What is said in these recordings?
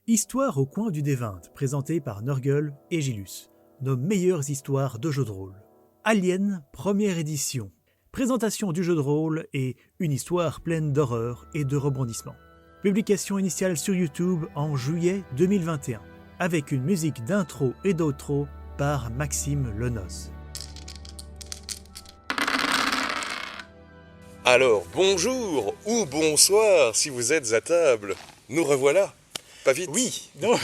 Histoire au coin du D20, présentée par Nurgle et Gilus. Nos meilleures histoires de jeux de rôle. Alien, première édition. Présentation du jeu de rôle et une histoire pleine d'horreur et de rebondissements. Publication initiale sur YouTube en juillet 2021, avec une musique d'intro et d'outro par Maxime Lenoz. Alors, bonjour ou bonsoir si vous êtes à table. Nous revoilà. Pas vite. Oui, non.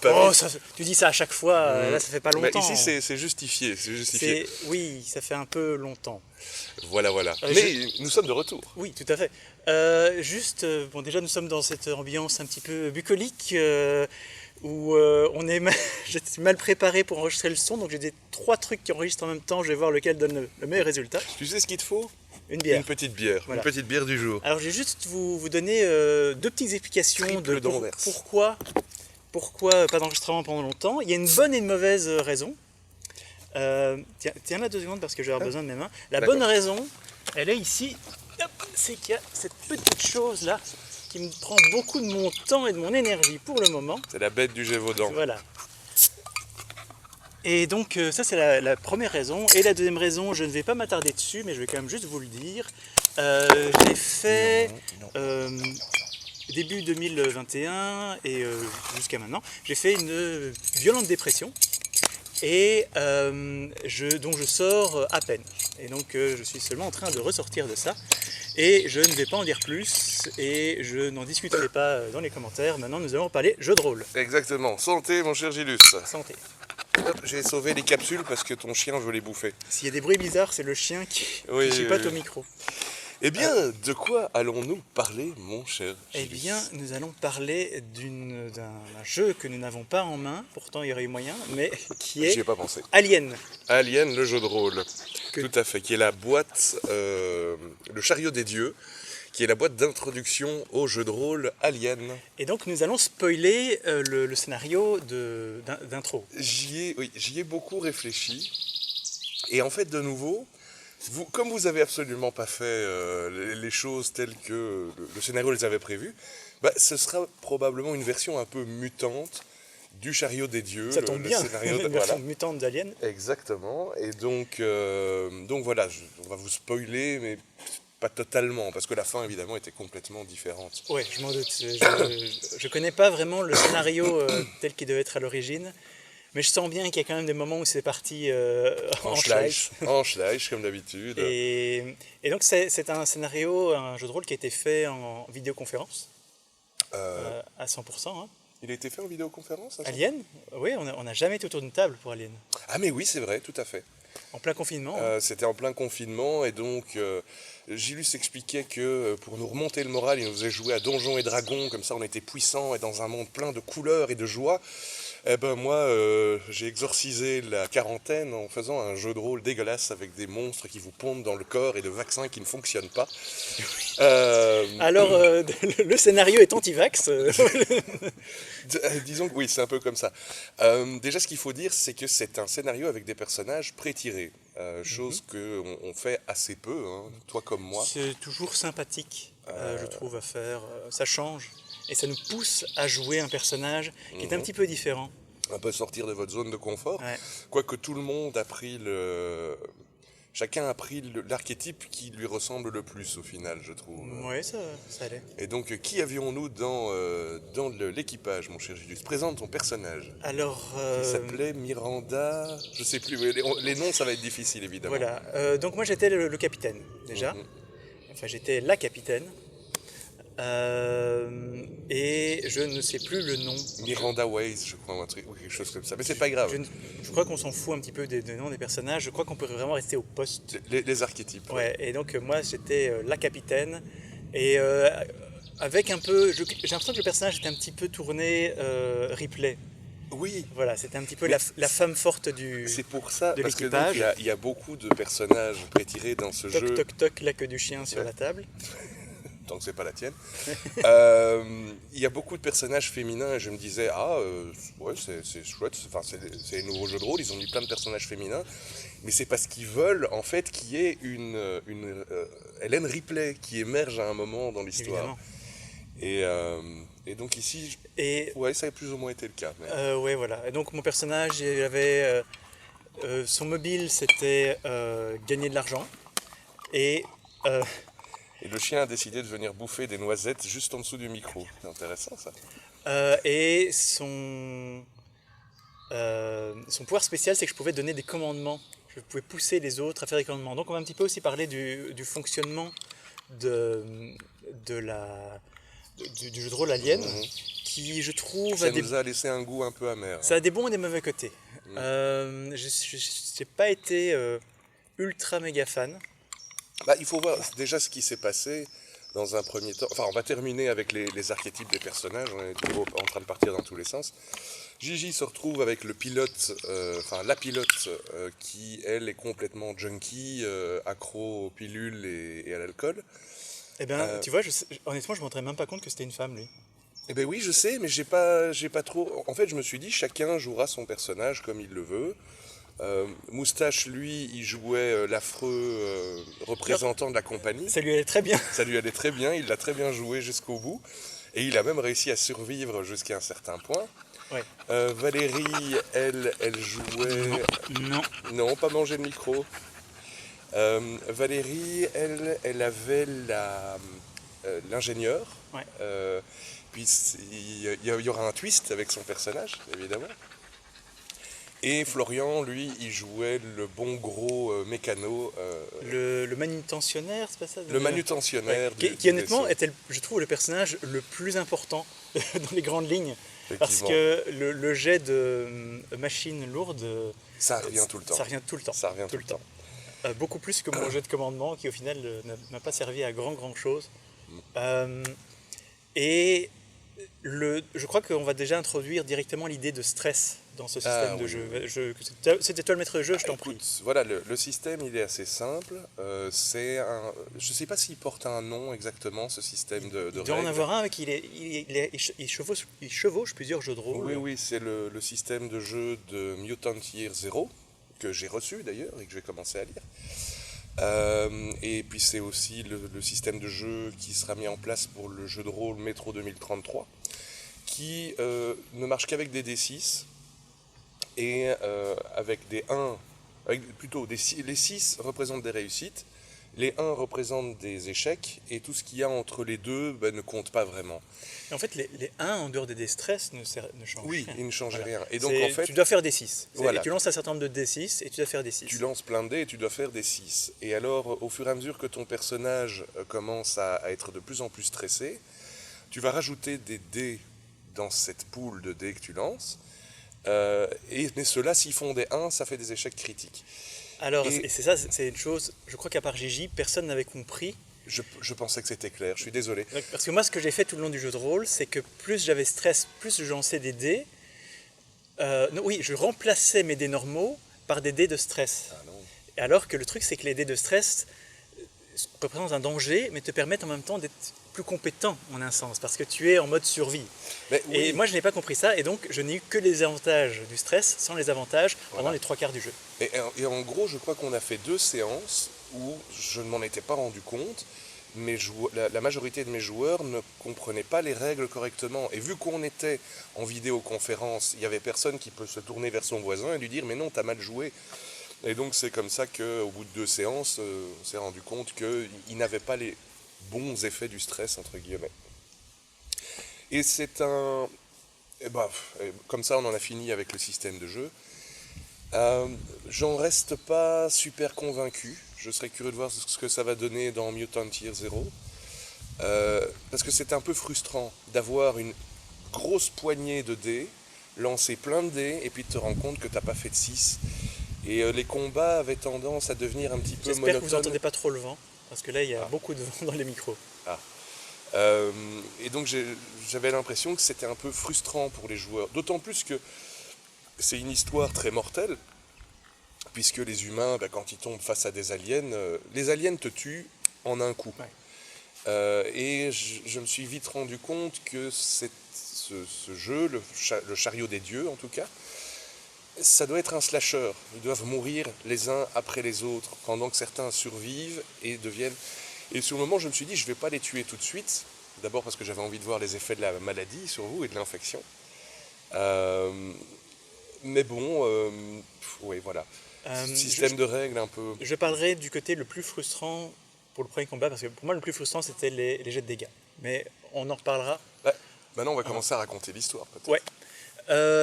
Pas vite. Ça, tu dis ça à chaque fois, là ça fait pas longtemps. Mais ici c'est justifié, Oui, ça fait un peu longtemps. Voilà. Mais nous sommes de retour. Oui, tout à fait. Déjà nous sommes dans cette ambiance un petit peu bucolique où j'étais mal préparé pour enregistrer le son, donc j'ai trois trucs qui enregistrent en même temps, je vais voir lequel donne le meilleur résultat. Tu sais ce qu'il te faut ? Une bière. Une petite bière, voilà. Une petite bière du jour. Alors je vais juste vous donner deux petites explications Triple de pourquoi pas d'enregistrement pendant longtemps. Il y a une bonne et une mauvaise raison. Tiens là 2 secondes parce que je vais avoir besoin de mes mains. La bonne raison, elle est ici. C'est qu'il y a cette petite chose là qui me prend beaucoup de mon temps et de mon énergie pour le moment. C'est la bête du Gévaudan. Voilà. Et donc ça c'est la première raison. Et la deuxième raison, je ne vais pas m'attarder dessus, mais je vais quand même juste vous le dire. J'ai fait début 2021 et jusqu'à maintenant, j'ai fait une violente dépression. Et dont je sors à peine. Et donc je suis seulement en train de ressortir de ça. Et je ne vais pas en dire plus. Et je n'en discuterai pas dans les commentaires. Maintenant nous allons parler jeux de rôle. Exactement. Santé mon cher Gilus. Santé. J'ai sauvé les capsules parce que ton chien veut les bouffer. S'il y a des bruits bizarres, c'est le chien qui chipote au micro. Eh bien, de quoi allons-nous parler, mon cher Gilus ? Eh bien, nous allons parler d'un jeu que nous n'avons pas en main, pourtant il y aurait eu moyen, mais qui est J'y ai pas pensé. Alien. Alien, le jeu de rôle. Tout à fait, qui est la boîte, le chariot des dieux, qui est la boîte d'introduction au jeu de rôle Alien. Et donc nous allons spoiler le scénario d'intro. J'y ai beaucoup réfléchi. Et en fait, de nouveau, comme vous avez absolument pas fait les choses telles que le scénario les avait prévues, ce sera probablement une version un peu mutante du chariot des dieux. Ça tombe bien, une version mutante d'Alien. Exactement. Et donc voilà, on va vous spoiler, mais pas totalement, parce que la fin, évidemment, était complètement différente. Ouais, je m'en doute. Je connais pas vraiment le scénario tel qu'il devait être à l'origine. Mais je sens bien qu'il y a quand même des moments où c'est parti en schleich. En schleich, comme d'habitude. Et donc c'est un scénario, un jeu de rôle qui a été fait en vidéoconférence, à 100%. Hein. Il a été fait en vidéoconférence ? Alien ? Oui, on n'a jamais été autour d'une table pour Alien. Ah mais oui, c'est vrai, tout à fait. En plein confinement. C'était en plein confinement, et donc Gilus expliquait que pour nous remonter le moral, il nous faisait jouer à Donjons et Dragons, comme ça on était puissants et dans un monde plein de couleurs et de joie. Eh ben moi, j'ai exorcisé la quarantaine en faisant un jeu de rôle dégueulasse avec des monstres qui vous pondent dans le corps et de vaccins qui ne fonctionnent pas. Alors, le scénario est anti-vax. Disons que oui, c'est un peu comme ça. Déjà, ce qu'il faut dire, c'est que c'est un scénario avec des personnages pré-tirés. Chose qu'on fait assez peu, hein, toi comme moi. C'est toujours sympathique, je trouve, à faire. Ça change. Et ça nous pousse à jouer un personnage qui est un petit peu différent. Un peu sortir de votre zone de confort. Ouais. Quoique tout le monde a pris chacun a pris l'archétype qui lui ressemble le plus au final, je trouve. Oui, ça allait. Et donc, qui avions-nous dans l'équipage, mon cher Gilus ? Présente ton personnage. Alors, qui s'appelait Miranda, je sais plus, les noms ça va être difficile évidemment. Voilà, donc moi j'étais le capitaine déjà. Enfin, j'étais la capitaine. Et je ne sais plus le nom. Miranda Ways, je crois, ou quelque chose comme ça. Mais c'est pas grave. Je crois qu'on s'en fout un petit peu des noms des personnages. Je crois qu'on pourrait vraiment rester au poste. Les archétypes. Ouais, et donc moi j'étais la capitaine. Et avec un peu. J'ai l'impression que le personnage était un petit peu tourné Ripley. Oui. Voilà, c'était un petit peu la femme forte c'est pour ça, de parce l'équipage. que il y a beaucoup de personnages prétirés dans ce jeu. Toc, toc, toc, la queue du chien sur la table. Tant que c'est pas la tienne. Il y a beaucoup de personnages féminins et je me disais, ouais, c'est chouette, enfin, c'est les nouveaux jeux de rôle, ils ont mis plein de personnages féminins, mais c'est parce qu'ils veulent en fait qu'il y ait une Hélène Ripley qui émerge à un moment dans l'histoire. Et Et donc ici, Et ouais, ça a plus ou moins été le cas. Mais... ouais, voilà. Et donc mon personnage, il avait son mobile, c'était gagner de l'argent. Et Et le chien a décidé de venir bouffer des noisettes juste en dessous du micro. C'est intéressant ça. et son pouvoir spécial, c'est que je pouvais donner des commandements. Je pouvais pousser les autres à faire des commandements. Donc on va un petit peu aussi parler du fonctionnement du jeu de rôle Alien, qui je trouve Ça nous a laissé un goût un peu amer. ça a des bons et des mauvais côtés. Je n'ai pas été ultra méga fan. Bah, il faut voir déjà ce qui s'est passé dans un premier temps. Enfin, on va terminer avec les archétypes des personnages. On est toujours en train de partir dans tous les sens. Gigi se retrouve avec le pilote, la pilote qui, elle, est complètement junkie, accro aux pilules et à l'alcool. Eh bien, tu vois, honnêtement, je ne me rendrais même pas compte que c'était une femme, lui. Eh ben oui, je sais, mais j'ai pas trop. En fait, je me suis dit, chacun jouera son personnage comme il le veut. Moustache, lui, il jouait l'affreux représentant de la compagnie. Ça lui allait très bien. Ça lui allait très bien, il l'a très bien joué jusqu'au bout. Et il a même réussi à survivre jusqu'à un certain point. Ouais. Valérie, elle jouait... Non. Non, pas manger le micro. Valérie, elle avait l'ingénieur. Ouais. Puis il y aura un twist avec son personnage, évidemment. Et Florian, lui, il jouait le bon gros mécano. Le manutentionnaire, c'est pas ça? Le manutentionnaire. Ouais. Qui honnêtement était, je trouve, le personnage le plus important dans les grandes lignes. Parce que le jet de machine lourde, ça revient tout le temps. Ça revient tout le temps. Ça revient tout le temps. Beaucoup plus que mon jet de commandement qui au final n'a pas servi à grand chose. Et je crois qu'on va déjà introduire directement l'idée de stress dans ce système de jeu. C'était toi le maître de jeu, je t'en prie. Voilà, le système il est assez simple. Je ne sais pas s'il porte un nom exactement, ce système de Il doit en avoir un, avec il chevauche plusieurs jeux de rôle. Oui, c'est le système de jeu de Mutant Year Zero, que j'ai reçu d'ailleurs et que je vais commencer à lire. Et puis c'est aussi le système de jeu qui sera mis en place pour le jeu de rôle Métro 2033, qui ne marche qu'avec des D6 et avec des 1, plutôt les 6 représentent des réussites, les 1 représentent des échecs, et tout ce qu'il y a entre les deux ne compte pas vraiment. Et en fait, les 1 en dehors des D-stress ne changent rien. Oui, ils ne changent rien. Et donc en fait, tu dois faire des 6. Voilà. Tu lances un certain nombre de D6 et tu dois faire des 6. Tu lances plein de dés et tu dois faire des 6. Et alors, au fur et à mesure que ton personnage commence à être de plus en plus stressé, tu vas rajouter des dés dans cette poule de dés que tu lances. Mais ceux-là, s'ils font des 1, ça fait des échecs critiques. Alors, et c'est ça, c'est une chose, je crois qu'à part Gigi, personne n'avait compris. Je pensais que c'était clair, je suis désolé. Parce que moi, ce que j'ai fait tout le long du jeu de rôle, c'est que plus j'avais stress, plus je lançais des dés. Je remplaçais mes dés normaux par des dés de stress. Ah non. Alors que le truc, c'est que les dés de stress représentent un danger, mais te permettent en même temps d'être plus compétent en un sens, parce que tu es en mode survie. Mais, oui. Et moi, je n'ai pas compris ça, et donc je n'ai eu que les avantages du stress, sans les avantages pendant les 3/4 du jeu. Et en gros, je crois qu'on a fait 2 séances où je ne m'en étais pas rendu compte, mais la majorité de mes joueurs ne comprenaient pas les règles correctement. Et vu qu'on était en vidéoconférence, il n'y avait personne qui peut se tourner vers son voisin et lui dire « mais non, t'as mal joué ». Et donc c'est comme ça qu'au bout de 2 séances, on s'est rendu compte qu'il n'avait pas les bons effets du stress, entre guillemets. Et c'est comme ça, on en a fini avec le système de jeu. J'en reste pas super convaincu. Je serais curieux de voir ce que ça va donner dans Mutant Year Zero. Parce que c'est un peu frustrant d'avoir une grosse poignée de dés, lancer plein de dés, et puis te rendre compte que t'as pas fait de 6. Et les combats avaient tendance à devenir un petit peu monotones. J'espère que vous n'entendez pas trop le vent, parce que là, il y a beaucoup de vent dans les micros. Et donc j'avais l'impression que c'était un peu frustrant pour les joueurs. D'autant plus que c'est une histoire très mortelle, puisque les humains, quand ils tombent face à des aliens, les aliens te tuent en un coup. Ouais. Et je me suis vite rendu compte que ce jeu, le chariot des dieux en tout cas, ça doit être un slasher. Ils doivent mourir les uns après les autres, pendant que certains survivent et deviennent... Et sur le moment, je me suis dit, je ne vais pas les tuer tout de suite, D'abord parce que j'avais envie de voir les effets de la maladie sur vous et de l'infection. Mais bon, oui, voilà. Système de règles un peu. Je parlerai du côté le plus frustrant pour le premier combat, parce que pour moi le plus frustrant c'était les jets de dégâts. Mais on en reparlera. Maintenant on va commencer à raconter l'histoire peut-être. Ouais.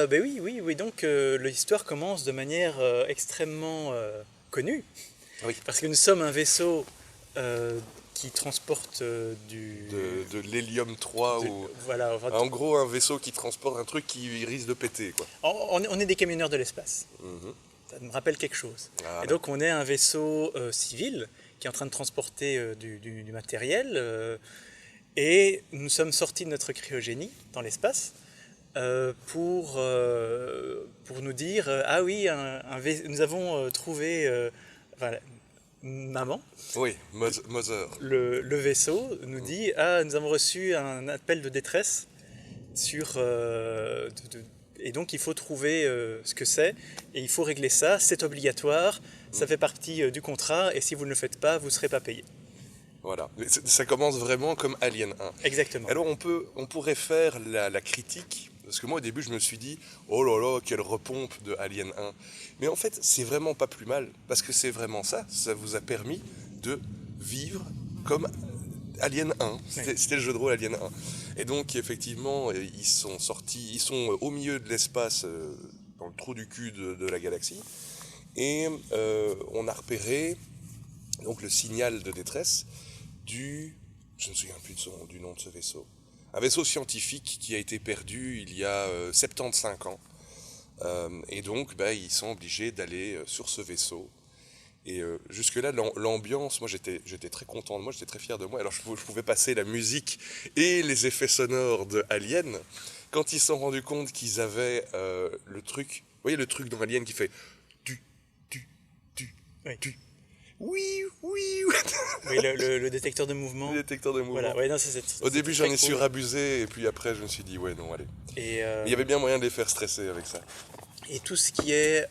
Ben oui. Donc l'histoire commence de manière extrêmement connue. Oui. Parce que nous sommes un vaisseau qui transporte de l'hélium 3 ou... Voilà. Enfin, en gros, un vaisseau qui transporte un truc qui risque de péter, quoi. On est des camionneurs de l'espace. Mhm. Ça me rappelle quelque chose. Voilà. Et donc on est un vaisseau civil qui est en train de transporter du matériel. Et nous sommes sortis de notre cryogénie dans l'espace pour nous dire ah oui, nous avons trouvé voilà, maman. Oui, Mother. Le vaisseau nous dit ah, nous avons reçu un appel de détresse sur et donc il faut trouver ce que c'est et il faut régler ça, c'est obligatoire, ça fait partie du contrat et si vous ne le faites pas, vous ne serez pas payé. Voilà, mais ça commence vraiment comme Alien 1. Exactement. Alors on pourrait faire la critique, parce que moi au début je me suis dit oh là là, quelle repompe de Alien 1. Mais en fait c'est vraiment pas plus mal, parce que c'est vraiment ça vous a permis de vivre comme Alien 1, c'était le jeu de rôle Alien 1. Et donc effectivement ils sont au milieu de l'espace, dans le trou du cul de la galaxie, et on a repéré donc le signal de détresse je ne me souviens plus du nom de ce vaisseau. Un vaisseau scientifique qui a été perdu il y a 75 ans. Et donc, ils sont obligés d'aller sur ce vaisseau. Et jusque-là, l'ambiance, moi j'étais très content de moi, j'étais très fier de moi. Alors je pouvais passer la musique et les effets sonores de Alien. Quand ils se sont rendus compte qu'ils avaient le truc, vous voyez le truc dans Alien qui fait tu. Oui. Oui, le détecteur de mouvement. Le détecteur de mouvement. Voilà. Ouais, non, au début, j'en ai surabusé, et puis après, je me suis dit, ouais, non, allez. Et il y avait bien moyen de les faire stresser avec ça. Et tout ce qui est...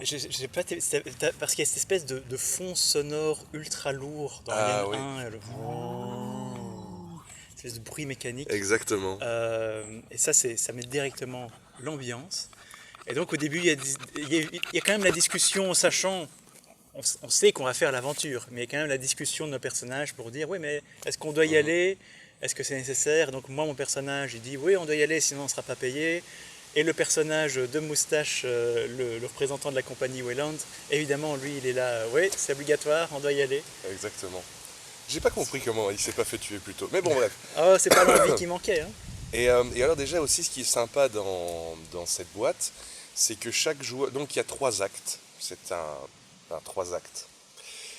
j'ai pas, parce qu'il y a cette espèce de fond sonore ultra lourd dans Alien 1. Cette espèce de bruit mécanique. Exactement. Et ça met directement l'ambiance. Et donc au début, il y a quand même la discussion, sachant, on sait qu'on va faire l'aventure, mais il y a quand même la discussion de nos personnages pour dire, oui, mais est-ce qu'on doit y aller? Est-ce que c'est nécessaire? Donc moi, mon personnage, il dit, oui, on doit y aller, sinon on ne sera pas payé. Et le personnage de Moustache, le représentant de la compagnie Wayland, évidemment, lui, il est là, oui, c'est obligatoire, on doit y aller. Exactement. J'ai pas compris comment il s'est pas fait tuer plus tôt, mais bon, bref. Oh, c'est pas l'envie qui manquait. Hein. Et alors déjà aussi, ce qui est sympa dans cette boîte, c'est que chaque joueur... Donc il y a 3 actes. C'est 3 actes.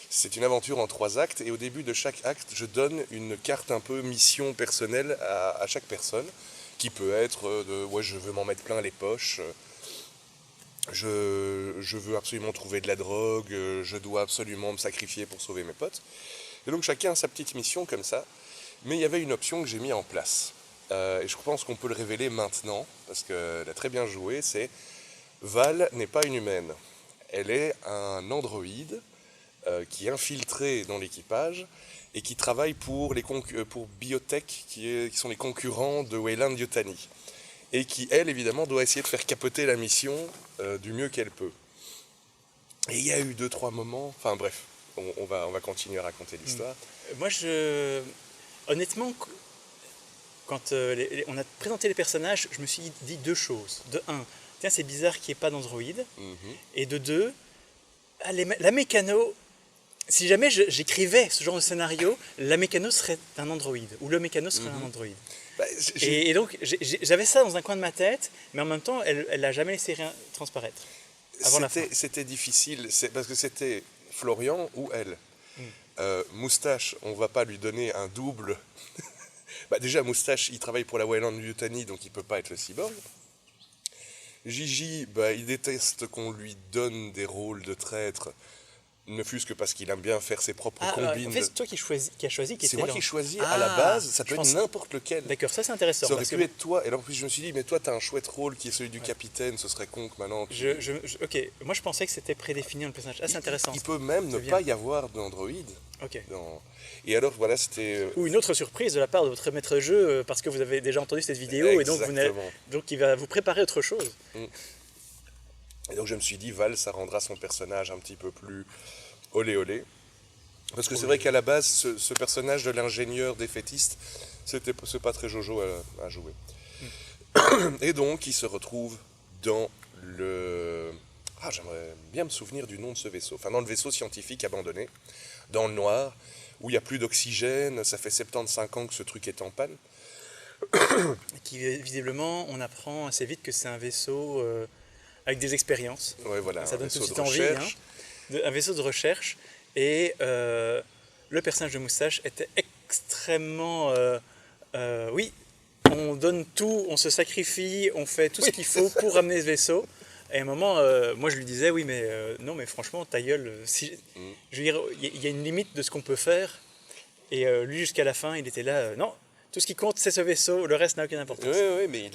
C'est une aventure en 3 actes. Et au début de chaque acte, je donne une carte un peu mission personnelle à chaque personne. Qui peut être de « ouais, je veux m'en mettre plein les poches. Je veux absolument trouver de la drogue. Je dois absolument me sacrifier pour sauver mes potes. » Et donc chacun a sa petite mission comme ça. Mais il y avait une option que j'ai mis en place. Et je pense qu'on peut le révéler maintenant. Parce qu'elle a très bien joué. C'est... Val n'est pas une humaine, elle est un androïde qui est infiltré dans l'équipage et qui travaille pour Biotech, qui sont les concurrents de Weyland-Yutani, et qui, elle, évidemment, doit essayer de faire capoter la mission du mieux qu'elle peut. Et il y a eu 2-3 moments, enfin bref, on va continuer à raconter l'histoire. Moi, honnêtement, quand on a présenté les personnages, je me suis dit 2 choses. De 1, tiens, c'est bizarre qu'il n'y ait pas d'androïde. Et de 2, la mécano, si jamais j'écrivais ce genre de scénario, la mécano serait un androïde, ou le mécano serait un androïde. Et donc, j'avais ça dans un coin de ma tête, mais en même temps, elle n'a jamais laissé rien transparaître. Avant la fin. C'était difficile, parce que c'était Florian ou elle. Moustache, on ne va pas lui donner un double. Déjà, Moustache, il travaille pour la Weyland-Yutani, donc il ne peut pas être le cyborg. Gigi, il déteste qu'on lui donne des rôles de traître, ne fût-ce que parce qu'il aime bien faire ses propres Ah, combines. en fait, c'est toi qui as choisi qui C'est était moi dans- qui choisis Ah, à la base, ça je peut être pense- n'importe lequel. D'accord, ça c'est intéressant. Ça aurait parce pu que être toi, et là en plus je me suis dit, mais toi t'as un chouette rôle qui est celui du capitaine, ce serait con que maintenant... Ok, moi je pensais que c'était prédéfini dans le personnage. Ah, c'est intéressant. Il peut même ne C'est bien. pas y avoir d'android. Ok. Et alors voilà, c'était... Ou une autre surprise de la part de votre maître de jeu, parce que vous avez déjà entendu cette vidéo et donc, Exactement. donc il va vous préparer autre chose. Et donc je me suis dit, Val, ça rendra son personnage un petit peu plus olé olé. Parce que c'est vrai qu'à la base, ce personnage de l'ingénieur défaitiste, c'est pas très jojo à jouer. Et donc, il se retrouve dans le... Ah, j'aimerais bien me souvenir du nom de ce vaisseau. Enfin, dans le vaisseau scientifique abandonné, dans le noir, où il n'y a plus d'oxygène, ça fait 75 ans que ce truc est en panne. Qui visiblement, on apprend assez vite que c'est un vaisseau avec des expériences. Ouais, voilà, Ça un donne tout vaisseau de de suite envie. recherche. Un vaisseau de recherche. Et le personnage de Moustache était extrêmement... oui, on donne tout, on se sacrifie, on fait tout ce qu'il faut pour ramener ce vaisseau. Et à un moment, moi je lui disais, oui, mais non, mais franchement, ta gueule, je veux dire, il y a une limite de ce qu'on peut faire. Et lui, jusqu'à la fin, il était là, non, tout ce qui compte, c'est ce vaisseau, le reste n'a aucune importance. Oui, mais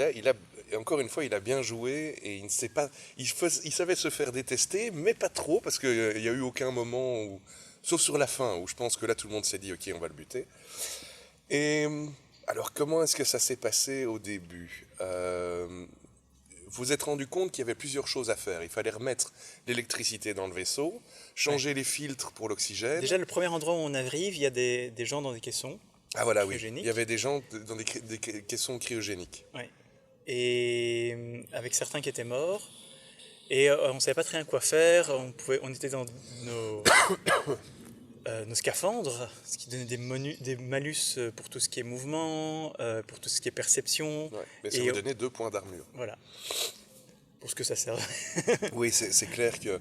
encore une fois, il a bien joué et il ne sait pas, il savait se faire détester, mais pas trop, parce qu'il n'y a eu aucun moment où, sauf sur la fin, où je pense que là tout le monde s'est dit, ok, on va le buter. Et alors, comment est-ce que ça s'est passé au début? Vous vous êtes rendu compte qu'il y avait plusieurs choses à faire. Il fallait remettre l'électricité dans le vaisseau, changer les filtres pour l'oxygène. Déjà, le premier endroit où on arrive, il y a des gens dans des caissons. Ah voilà, oui. Cryogéniques. Il y avait des gens dans des caissons cryogéniques. Ouais. Et avec certains qui étaient morts. Et on ne savait pas très bien quoi faire. On était dans nos scaphandres, ce qui donnait des malus pour tout ce qui est mouvement, pour tout ce qui est perception. Ouais, mais ça Et vous donnait 2 points d'armure. voilà. Pour ce que ça sert. Oui, c'est clair que...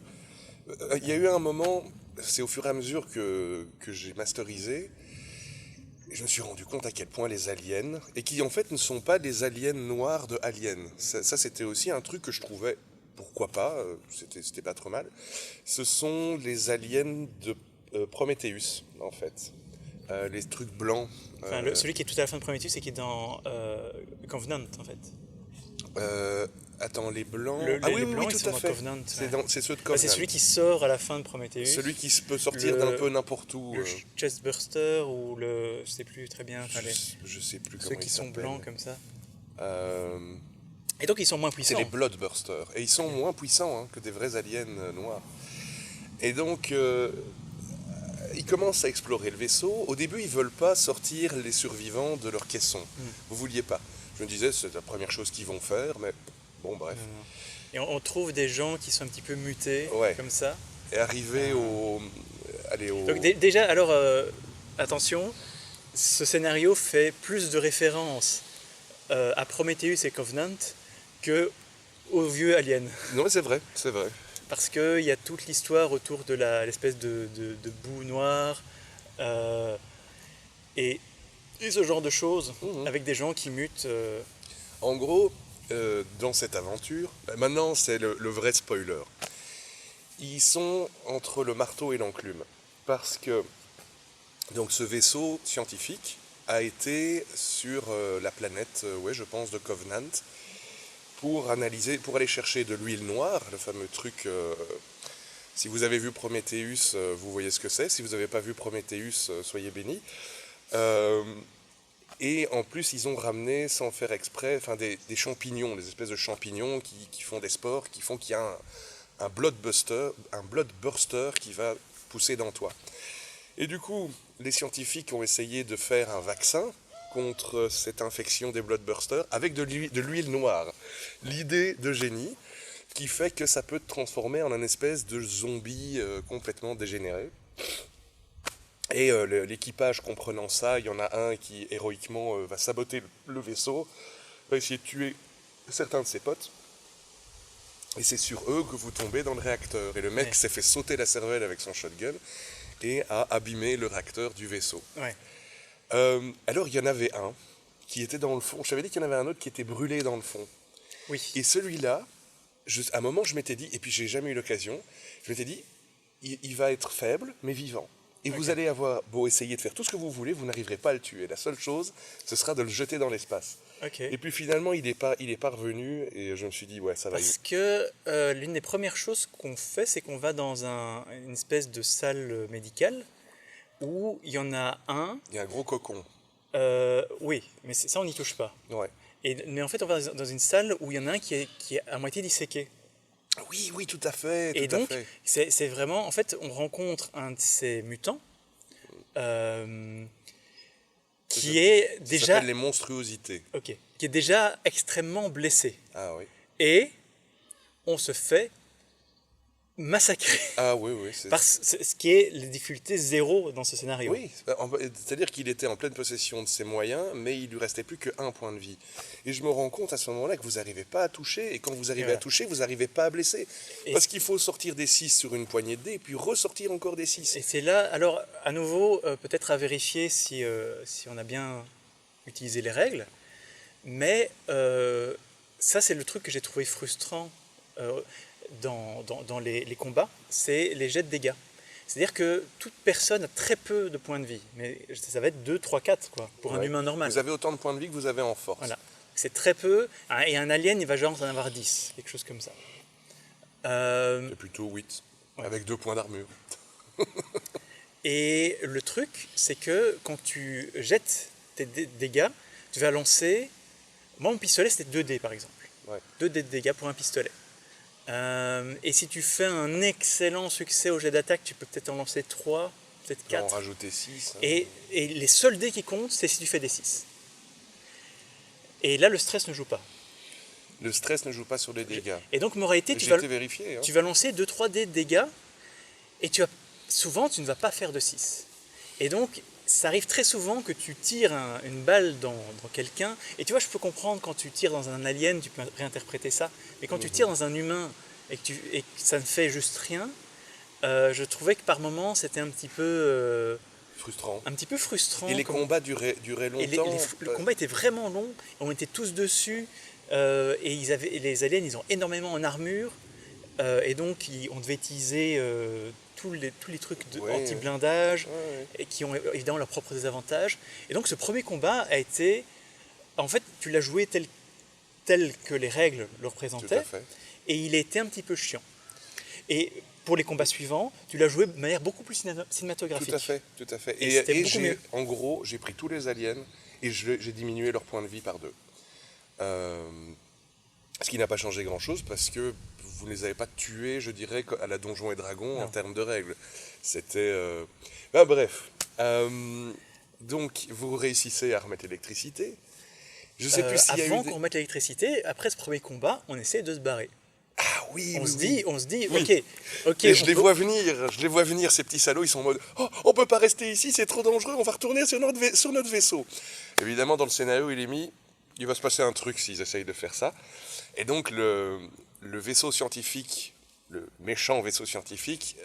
Il y a eu un moment, c'est au fur et à mesure que j'ai masterisé, je me suis rendu compte à quel point les aliens, et qui en fait ne sont pas des aliens noirs de Alien. Ça c'était aussi un truc que je trouvais, pourquoi pas, c'était pas trop mal. Ce sont les aliens de Prometheus, en fait. Les trucs blancs. Enfin, celui qui est tout à la fin de Prometheus et qui est dans Covenant, en fait. Attends, les blancs... Les blancs, oui, ils tout sont à dans fait. Covenant. C'est ceux de Bah, Covenant. c'est celui qui sort à la fin de Prometheus. Celui qui peut sortir d'un peu n'importe où. Le Chestburster ou le... Je sais plus très bien. Enfin, Je sais plus comment ceux qui ils sont s'appellent. blancs comme ça. Euh, Et donc ils sont moins C'est puissants. les Bloodbursters. Et ils sont moins puissants que des vrais aliens noirs. Et donc, ils commencent à explorer le vaisseau. Au début, ils veulent pas sortir les survivants de leur caisson. Vous vouliez pas. Je me disais, c'est la première chose qu'ils vont faire, mais bon, bref. Et on trouve des gens qui sont un petit peu mutés, Ouais. comme ça. Et arrivé au... Donc déjà, alors, attention, ce scénario fait plus de références à Prometheus et Covenant que aux vieux aliens. Non, mais c'est vrai, c'est vrai. Parce qu'il y a toute l'histoire autour de l'espèce de boue noire et ce genre de choses avec des gens qui mutent. En gros, dans cette aventure, maintenant c'est le vrai spoiler. Ils sont entre le marteau et l'enclume. Parce que donc, ce vaisseau scientifique a été sur la planète, je pense, de Covenant, pour aller chercher de l'huile noire, le fameux truc. Si vous avez vu Prometheus, vous voyez ce que c'est. Si vous n'avez pas vu Prometheus, soyez bénis. Et en plus, ils ont ramené, sans faire exprès, des champignons, des espèces de champignons qui font des spores, qui font qu'il y a un bloodburster qui va pousser dans toi. Et du coup, les scientifiques ont essayé de faire un vaccin contre cette infection des bloodbursters avec de l'huile noire. L'idée de génie qui fait que ça peut te transformer en un espèce de zombie complètement dégénéré. Et l'équipage comprenant ça, il y en a un qui héroïquement va saboter le vaisseau, va essayer de tuer certains de ses potes. Et c'est sur eux que vous tombez dans le réacteur. Et le mec s'est fait sauter la cervelle avec son shotgun et a abîmé le réacteur du vaisseau. Ouais. Alors il y en avait un qui était dans le fond. Je t'avais dit qu'il y en avait un autre qui était brûlé dans le fond. Oui. Et celui-là, à un moment je m'étais dit, et puis j'ai jamais eu l'occasion, je m'étais dit, il va être faible, mais vivant. Et vous allez avoir beau essayer de faire tout ce que vous voulez, vous n'arriverez pas à le tuer. La seule chose, ce sera de le jeter dans l'espace. Ok. Et puis finalement, il est pas revenu, et je me suis dit, ouais, ça va. Parce que l'une des premières choses qu'on fait, c'est qu'on va dans une espèce de salle médicale où il y en a un. Il y a un gros cocon. Oui, mais ça, on n'y touche pas. Ouais. Mais en fait, on va dans une salle où il y en a un qui est à moitié disséqué. Oui, oui, tout à fait. Et tout à donc, fait. c'est vraiment, en fait, on rencontre un de ces mutants qui est Ça déjà, s'appelle les monstruosités. ok, qui est déjà extrêmement blessé. Ah oui. Et on se fait massacrer. Ah oui, oui. Ce qui est la difficulté zéro dans ce scénario. Oui, c'est-à-dire qu'il était en pleine possession de ses moyens, mais il lui restait plus qu'un point de vie. Et je me rends compte à ce moment-là que vous n'arrivez pas à toucher, et quand vous arrivez voilà. à toucher, vous n'arrivez pas à blesser. Et Parce qu'il faut sortir des 6 sur une poignée de dés, puis ressortir encore des 6. Et c'est là, alors à nouveau, peut-être à vérifier si on a bien utilisé les règles, mais ça c'est le truc que j'ai trouvé frustrant dans les combats, c'est les jets de dégâts. C'est-à-dire que toute personne a très peu de points de vie, mais ça va être 2, 3, 4 quoi, pour un humain normal. Vous avez autant de points de vie que vous avez en force. Voilà. C'est très peu, et un alien il va genre en avoir 10, quelque chose comme ça. C'est plutôt 8, Ouais. avec 2 points d'armure. Et le truc, c'est que quand tu jettes tes dégâts, tu vas lancer. Moi, mon pistolet, c'était 2 dés par exemple. Ouais. 2 dés de dégâts pour un pistolet. Et si tu fais un excellent succès au jet d'attaque, tu peux peut-être en lancer 3, peut-être On va en 4. rajouter 6. Et les seuls dés qui comptent, c'est si tu fais des 6. Et là, le stress ne joue pas. Le stress ne joue pas sur les dégâts. Et donc, moralité, J'ai été vérifié. Hein. tu vas lancer 2-3 dés de dégâts, et souvent, tu ne vas pas faire de 6. Et donc, ça arrive très souvent que tu tires une balle dans quelqu'un, et tu vois, je peux comprendre quand tu tires dans un alien, tu peux réinterpréter ça, mais quand tu tires dans un humain et que ça ne fait juste rien, je trouvais que par moments, c'était un petit peu frustrant. Et les combats duraient longtemps. Le combat était vraiment long, on était tous dessus, et les aliens, ils ont énormément en armure, et donc on devait utiliser tous les trucs anti-blindage, et qui ont évidemment leurs propres désavantages. Et donc ce premier combat a été, en fait, tu l'as joué tel que les règles le représentaient, et il a été un petit peu chiant. Et pour les combats suivants, tu l'as joué de manière beaucoup plus cinématographique. Tout à fait. Et En gros, j'ai pris tous les aliens et j'ai diminué leur point de vie par 2. Ce qui n'a pas changé grand-chose parce que vous ne les avez pas tués, je dirais, à la Donjons et Dragons en termes de règles. C'était... bref. Donc, vous réussissez à remettre l'électricité. Je sais plus s'il y a eu... Avant qu'on remette l'électricité, après ce premier combat, on essaie de se barrer. Ah oui, on se dit, oui. ok. Et je les vois venir, ces petits salauds, ils sont en mode « Oh, on peut pas rester ici, c'est trop dangereux, on va retourner sur notre vaisseau ». Évidemment, dans le scénario, il est mis, il va se passer un truc s'ils essayent de faire ça. Et donc, le vaisseau scientifique, le méchant vaisseau scientifique,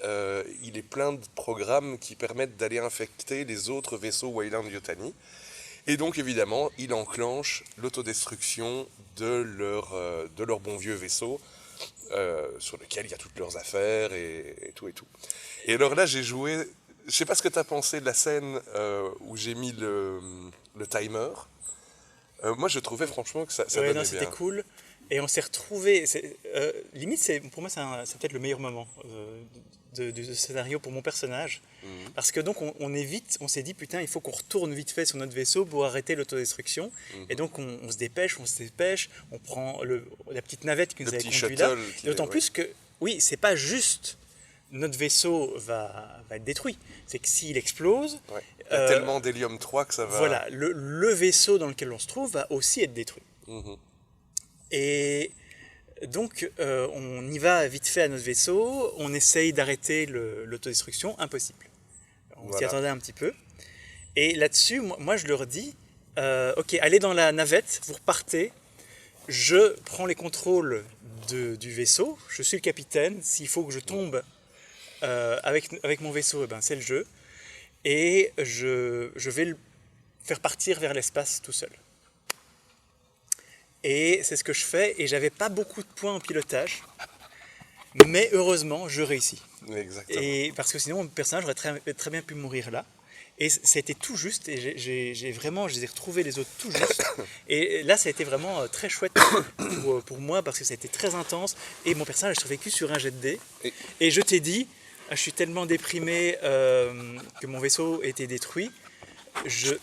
il est plein de programmes qui permettent d'aller infecter les autres vaisseaux Weyland Yutani. Et donc, évidemment, il enclenche l'autodestruction de leur bon vieux vaisseau, sur lequel il y a toutes leurs affaires et tout et tout. Et alors là, j'ai joué... Je sais pas ce que tu as pensé de la scène où j'ai mis le timer. Moi, je trouvais franchement que ça donnait bien. C'était cool. Et on s'est retrouvés... limite, pour moi, c'est peut-être le meilleur moment de scénario pour mon personnage. Parce que donc, on s'est dit, putain, il faut qu'on retourne vite fait sur notre vaisseau pour arrêter l'autodestruction. Et donc, on se dépêche, on prend la petite navette qui nous avait conduit là. D'autant plus que, oui, c'est pas juste notre vaisseau va être détruit. C'est que s'il explose... Ouais. Il y a tellement d'hélium 3 que ça va... Voilà, le vaisseau dans lequel on se trouve va aussi être détruit. Et donc, on y va vite fait à notre vaisseau, on essaye d'arrêter l'autodestruction, impossible. On s'y attendait un petit peu. Et là-dessus, moi je leur dis, ok, allez dans la navette, vous repartez, je prends les contrôles du vaisseau, je suis le capitaine, s'il faut que je tombe avec mon vaisseau, c'est le jeu. Et je vais le faire partir vers l'espace tout seul. Et c'est ce que je fais, et j'avais pas beaucoup de points en pilotage. Mais heureusement, je réussis. Exactement. Et parce que sinon, mon personnage aurait très bien pu mourir là. Et ça a été tout juste, et j'ai vraiment, je les ai retrouvés les autres tout juste. Et là, ça a été vraiment très chouette pour moi, parce que ça a été très intense. Et mon personnage a survécu sur un jet de dés. Et je t'ai dit, je suis tellement déprimé que mon vaisseau était détruit. Je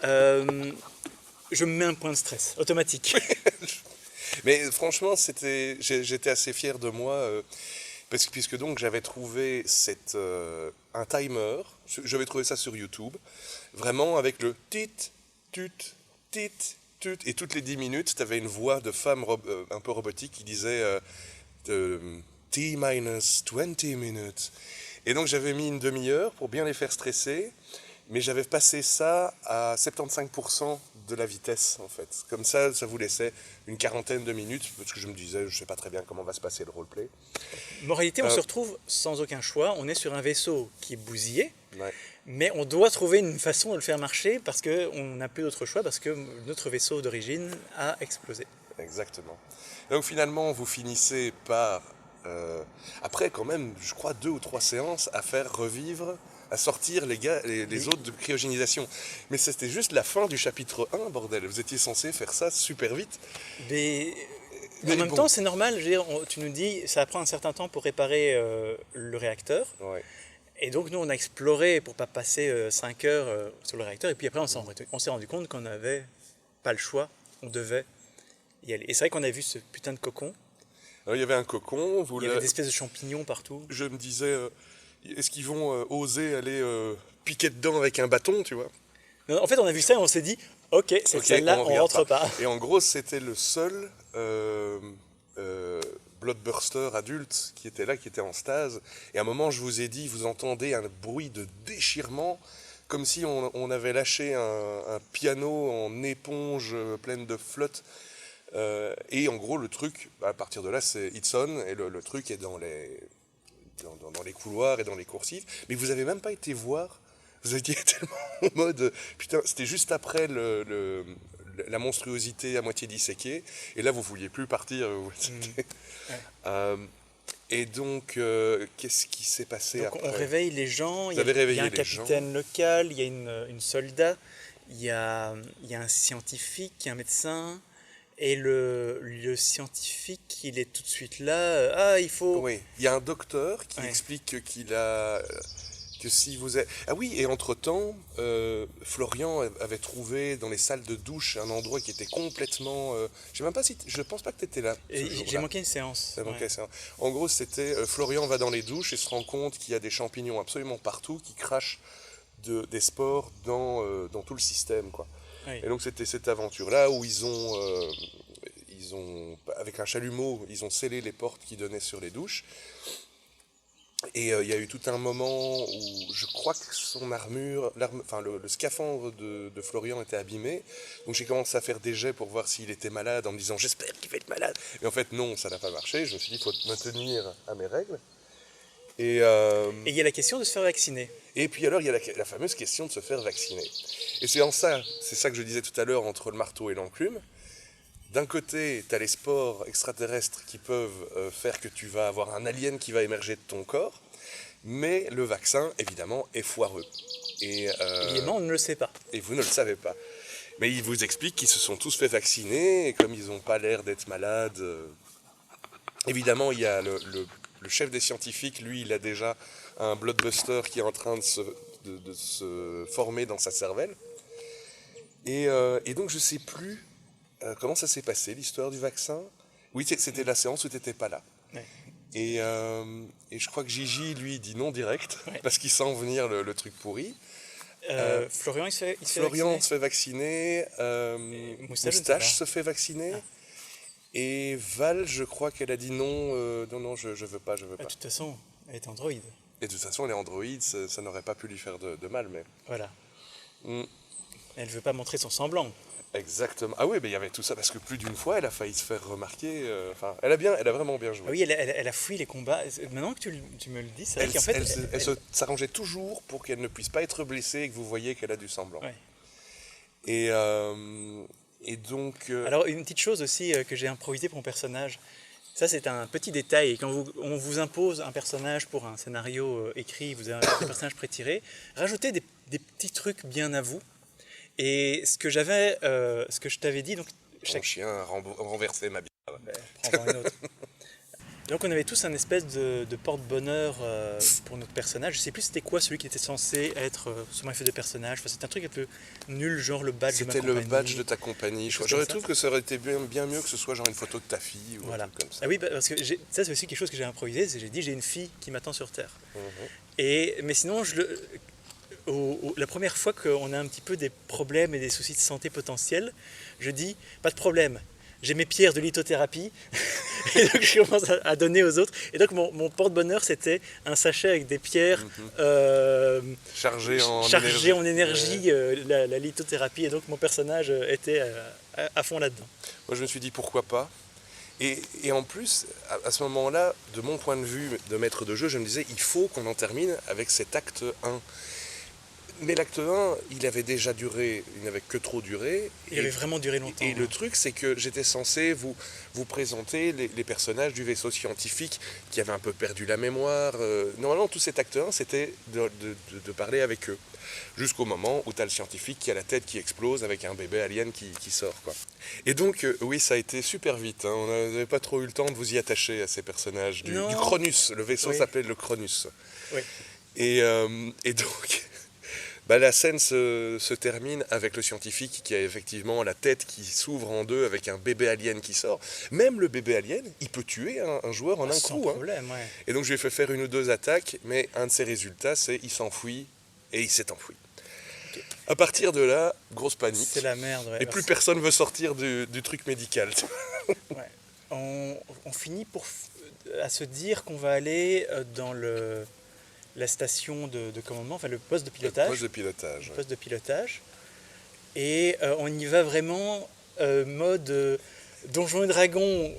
me mets un point de stress, automatique. Mais franchement, j'étais assez fier de moi, puisque donc j'avais trouvé un timer, j'avais trouvé ça sur YouTube, vraiment avec le tit, tut, tit, tut, et toutes les 10 minutes, tu avais une voix de femme un peu robotique qui disait T-minus 20 minutes. Et donc j'avais mis une demi-heure pour bien les faire stresser, mais j'avais passé ça à 75% de la vitesse en fait. Comme ça vous laissait une quarantaine de minutes, parce que je me disais, je sais pas très bien comment va se passer le roleplay. Moralité, on se retrouve sans aucun choix, on est sur un vaisseau qui est bousillé, Ouais. mais on doit trouver une façon de le faire marcher parce qu'on n'a plus d'autre choix, parce que notre vaisseau d'origine a explosé. Exactement. Donc finalement, vous finissez par, après quand même, je crois 2 ou 3 séances, à faire revivre, à sortir les autres de cryogénisation. Mais c'était juste la fin du chapitre 1, bordel. Vous étiez censé faire ça super vite. Mais Mais en même bon. temps, c'est normal, je veux dire, tu nous dis, ça prend un certain temps pour réparer le réacteur. Ouais. Et donc nous, on a exploré pour pas passer 5 heures sur le réacteur. Et puis après, on s'est rendu compte qu'on n'avait pas le choix, on devait y aller. Et c'est vrai qu'on a vu ce putain de cocon. Alors, il y avait un cocon. Il y avait des espèces de champignons partout. Je me disais, est-ce qu'ils vont oser aller piquer dedans avec un bâton, tu vois? Non, en fait, on a vu ça et on s'est dit, ok, celle-là, on regarde rentre pas. Et en gros, c'était le seul bloodburster adulte qui était là, qui était en stase. Et à un moment, je vous ai dit, vous entendez un bruit de déchirement, comme si on avait lâché un piano en éponge pleine de flotte. Et en gros, le truc, à partir de là, it sonne, et le truc est dans les couloirs et dans les coursives. Mais vous n'avez même pas été voir. Vous étiez tellement en mode... Putain, c'était juste après la monstruosité à moitié disséquée. Et là, vous ne vouliez plus partir. Et donc, qu'est-ce qui s'est passé Donc après? on réveille les gens, il y a un les capitaine local, il y a une soldat, il y a un scientifique, il y a un médecin, et le scientifique, il est tout de suite là, il faut... Oui, il y a un docteur qui Ouais. explique qu'il a... que si vous êtes... Ah oui, et entre-temps, Florian avait trouvé dans les salles de douche un endroit qui était complètement... je pense pas que tu étais là. Et j'ai manqué une séance. Ça manquait Ouais. ça. En gros, c'était Florian va dans les douches et se rend compte qu'il y a des champignons absolument partout qui crachent des spores dans tout le système, quoi. Oui. Et donc c'était cette aventure-là où ils ont, avec un chalumeau, ils ont scellé les portes qui donnaient sur les douches. Et il y a eu tout un moment où je crois que son armure, le scaphandre de Florian était abîmé. Donc j'ai commencé à faire des jets pour voir s'il était malade en me disant j'espère qu'il va être malade. Et en fait non, ça n'a pas marché. Je me suis dit il faut me tenir à mes règles. Et il y a la question de se faire vacciner. et puis alors, il y a la fameuse question de se faire vacciner. Et c'est ça que je disais tout à l'heure entre le marteau et l'enclume. D'un côté, tu as les spores extraterrestres qui peuvent faire que tu vas avoir un alien qui va émerger de ton corps, mais le vaccin, évidemment, est foireux. Évidemment, on ne le sait pas. Et vous ne le savez pas. Mais ils vous expliquent qu'ils se sont tous fait vacciner, et comme ils n'ont pas l'air d'être malades... Évidemment, il y a le chef des scientifiques, lui, il a déjà un bloodbuster qui est en train de se former dans sa cervelle. Et donc, je ne sais plus comment ça s'est passé, l'histoire du vaccin. Oui, c'était la séance où tu n'étais pas là. Ouais. Et je crois que Gigi, lui, dit non direct, Ouais. parce qu'il sent venir le truc pourri. Florian, il se fait Florian vacciner. se fait vacciner. Moustache, je ne sais Moustache pas. se fait vacciner. Et Val, je crois qu'elle a dit non, non, je veux pas. De toute façon, elle est androïde. Et de toute façon, elle est androïde, ça n'aurait pas pu lui faire de mal, mais... Voilà. Mm, Elle ne veut pas montrer son semblant. exactement. Ah oui, mais il y avait tout ça, parce que plus d'une fois, elle a failli se faire remarquer. Elle a vraiment bien joué. Ah oui, elle a fui les combats. Maintenant que tu me le dis, c'est vrai Elle, qu'en fait... elle se s'arrangeait toujours pour qu'elle ne puisse pas être blessée et que vous voyez qu'elle a du semblant. Ouais. Et donc... Alors, une petite chose aussi que j'ai improvisée pour mon personnage. Ça, c'est un petit détail. Et quand on vous impose un personnage pour un scénario écrit, vous avez un personnage prétiré, rajoutez des petits trucs bien à vous. Et ce que je t'avais dit, donc Chaque chien a renversé ma bière. prends-en une autre. Donc on avait tous un espèce de porte-bonheur pour notre personnage. Je sais plus c'était quoi celui qui était censé être sur ma feuille de personnage. Enfin, c'était un truc un peu nul, genre le badge de ma C'était compagnie. le badge de ta compagnie. J'aurais trouvé que ça aurait été bien mieux que ce soit genre une photo de ta fille ou Voilà. un truc comme ça. Ah oui, parce que ça c'est aussi quelque chose que j'ai improvisé. J'ai dit j'ai une fille qui m'attend sur Terre. Mhm. Mais sinon, la première fois qu'on a un petit peu des problèmes et des soucis de santé potentiels, je dis pas de problème. J'ai mes pierres de lithothérapie et donc je commence à donner aux autres. Et donc mon porte-bonheur c'était un sachet avec des pierres Chargé en énergie, la lithothérapie. Et donc mon personnage était à fond là-dedans. Moi je me suis dit pourquoi pas. Et en plus, à ce moment-là, de mon point de vue de maître de jeu, je me disais il faut qu'on en termine avec cet acte 1. Mais l'acte 1, il avait déjà duré, il n'avait que trop duré. Il avait vraiment duré longtemps. Et le truc, c'est que j'étais censé vous présenter les personnages du vaisseau scientifique qui avaient un peu perdu la mémoire. Normalement, tout cet acte 1, c'était de parler avec eux. Jusqu'au moment où tu as le scientifique qui a la tête qui explose avec un bébé alien qui sort, quoi. Et donc, oui, ça a été super vite. Hein. On n'avait pas trop eu le temps de vous y attacher à ces personnages du Cronus. Le vaisseau s'appelait le Cronus. Oui. Et donc... la scène se termine avec le scientifique qui a effectivement la tête qui s'ouvre en deux avec un bébé alien qui sort. Même le bébé alien, il peut tuer un joueur en un coup. Sans problème, ouais. Et donc je lui ai fait faire une ou deux attaques, mais un de ses résultats, c'est il s'enfuit et il s'est enfoui. Okay. À partir de là, grosse panique. C'est la merde, ouais. Et plus personne veut sortir du truc médical. Ouais. On finit à se dire qu'on va aller dans la station de commandement, enfin le poste de pilotage. Le poste de pilotage. Le poste de pilotage. Et on y va vraiment mode Donjons et Dragons,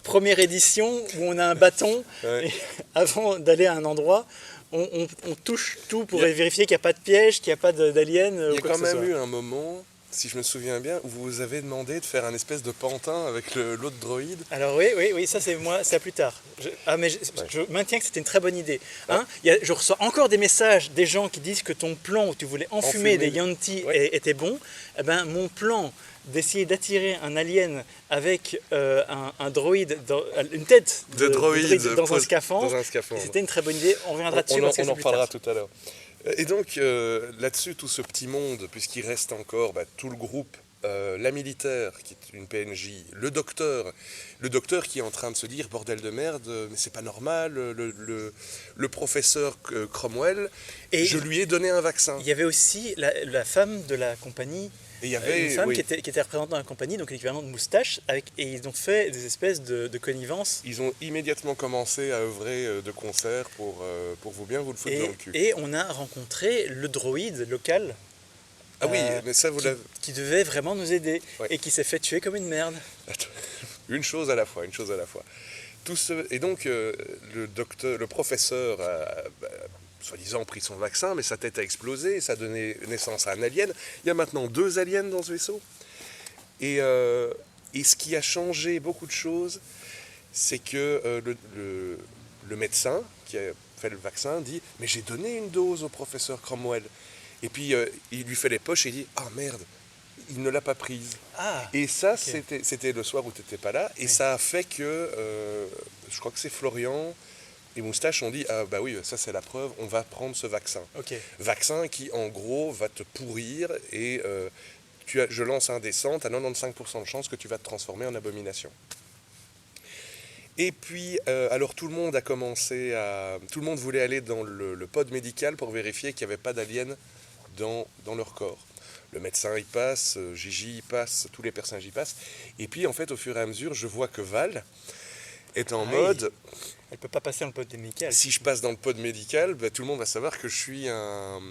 première édition, où on a un bâton. Ouais. Et avant d'aller à un endroit, on touche tout pour vérifier qu'il n'y a pas de piège, qu'il n'y a pas d'alien. Il y a quand même eu un moment, si je me souviens bien, où vous avez demandé de faire un espèce de pantin avec l'autre droïde. Alors oui, ça c'est moi, c'est à plus tard. Je maintiens que c'était une très bonne idée. Hein, je reçois encore des messages des gens qui disent que ton plan où tu voulais enfumer des Yantis était bon. Eh ben, mon plan d'essayer d'attirer un alien avec un droïde, une tête de droïde dans un scaphandre, c'était une très bonne idée. On reviendra dessus. On en parlera tout à l'heure. Et donc là-dessus, tout ce petit monde, puisqu'il reste encore tout le groupe, la militaire qui est une PNJ, le docteur qui est en train de se dire bordel de merde, mais c'est pas normal, le professeur Cromwell, et je lui ai donné un vaccin. Il y avait aussi la femme de la compagnie. Et il y avait une femme qui était représentante dans la compagnie, donc l'équivalent de moustache, et ils ont fait des espèces de connivence. Ils ont immédiatement commencé à œuvrer de concert pour bien vous le foutre dans le cul. Et on a rencontré le droïde local. Ah oui, mais ça vous l'avez... Qui devait vraiment nous aider, et qui s'est fait tuer comme une merde. Une chose à la fois. Et donc le professeur a soi-disant pris son vaccin, mais sa tête a explosé, ça a donné naissance à un alien. Il y a maintenant 2 aliens dans ce vaisseau. Et ce qui a changé beaucoup de choses, c'est que le médecin qui a fait le vaccin dit « Mais j'ai donné une dose au professeur Cromwell ». Et puis il lui fait les poches et il dit « Ah merde, il ne l'a pas prise ». Et ça, c'était le soir où tu n'étais pas là. Et ça a fait que, je crois que c'est Florian... Et Moustache ont dit, ah bah oui, ça c'est la preuve, on va prendre ce vaccin. Vaccin qui en gros va te pourrir et je lance un dessin, tu as 95% de chance que tu vas te transformer en abomination. Et puis, alors tout le monde voulait aller dans le pod médical pour vérifier qu'il n'y avait pas d'alien dans leur corps. Le médecin y passe, Gigi y passe, tous les personnages y passent. Et puis en fait, au fur et à mesure, je vois que Val est en mode... Elle ne peut pas passer dans le pod médical. Si je passe dans le pod médical, tout le monde va savoir que je suis un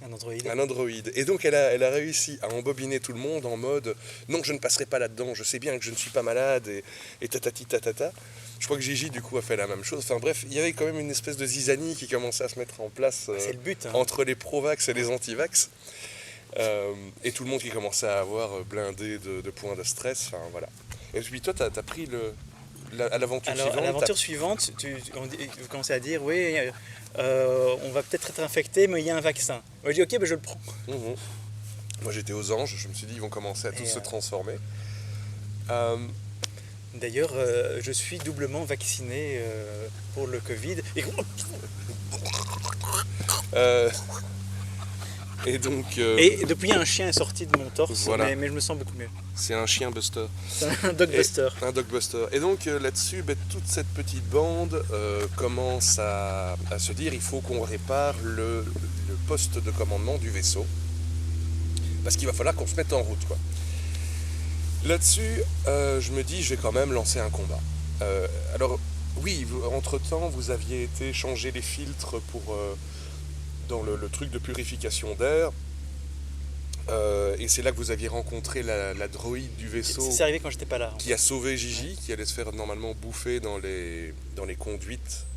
androïde. Et donc elle a réussi à embobiner tout le monde en mode non, je ne passerai pas là-dedans, je sais bien que je ne suis pas malade et tatati tatata. Je crois que Gigi du coup a fait la même chose. Enfin bref, il y avait quand même une espèce de zizanie qui commençait à se mettre en place c'est le but, entre les pro-vax et les anti-vax. Et tout le monde qui commençait à avoir blindé de points de stress. Enfin, voilà. Et puis toi, t'as pris à l'aventure Alors, suivante. à l'aventure suivante, vous commencez à dire, oui, on va peut-être être infecté, mais il y a un vaccin. Moi, je dis, ok, ben, je le prends. Mhm. Moi, j'étais aux anges. Je me suis dit, ils vont commencer à tous se transformer. D'ailleurs, je suis doublement vacciné pour le Covid. Et donc. Et depuis, un chien est sorti de mon torse, voilà. mais je me sens beaucoup mieux. C'est un chien buster. C'est un dogbuster. Un dogbuster. Et donc là-dessus, toute cette petite bande commence à se dire il faut qu'on répare le poste de commandement du vaisseau. Parce qu'il va falloir qu'on se mette en route, quoi. Là-dessus, je me dis je vais quand même lancer un combat. Alors, oui, entre-temps, vous aviez été changer les filtres pour, dans le truc de purification d'air. Et c'est là que vous aviez rencontré la droïde du vaisseau. C'est arrivé quand j'étais pas là. Qui a sauvé Gigi, qui allait se faire normalement bouffer dans les conduites.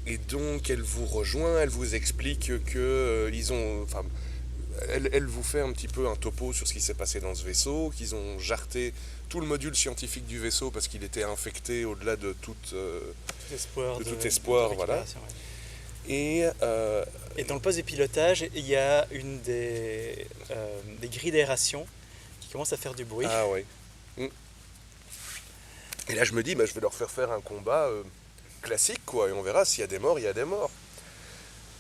Et donc elle vous rejoint, elle vous explique que ils ont. Enfin, elle vous fait un petit peu un topo sur ce qui s'est passé dans ce vaisseau, qu'ils ont jarté tout le module scientifique du vaisseau parce qu'il était infecté au-delà de tout espoir, voilà. Ouais. Et dans le poste de pilotage, il y a une des grilles d'aération qui commence à faire du bruit. Ah ouais. Et là je me dis, je vais leur faire un combat classique, quoi, et on verra s'il y a des morts, il y a des morts.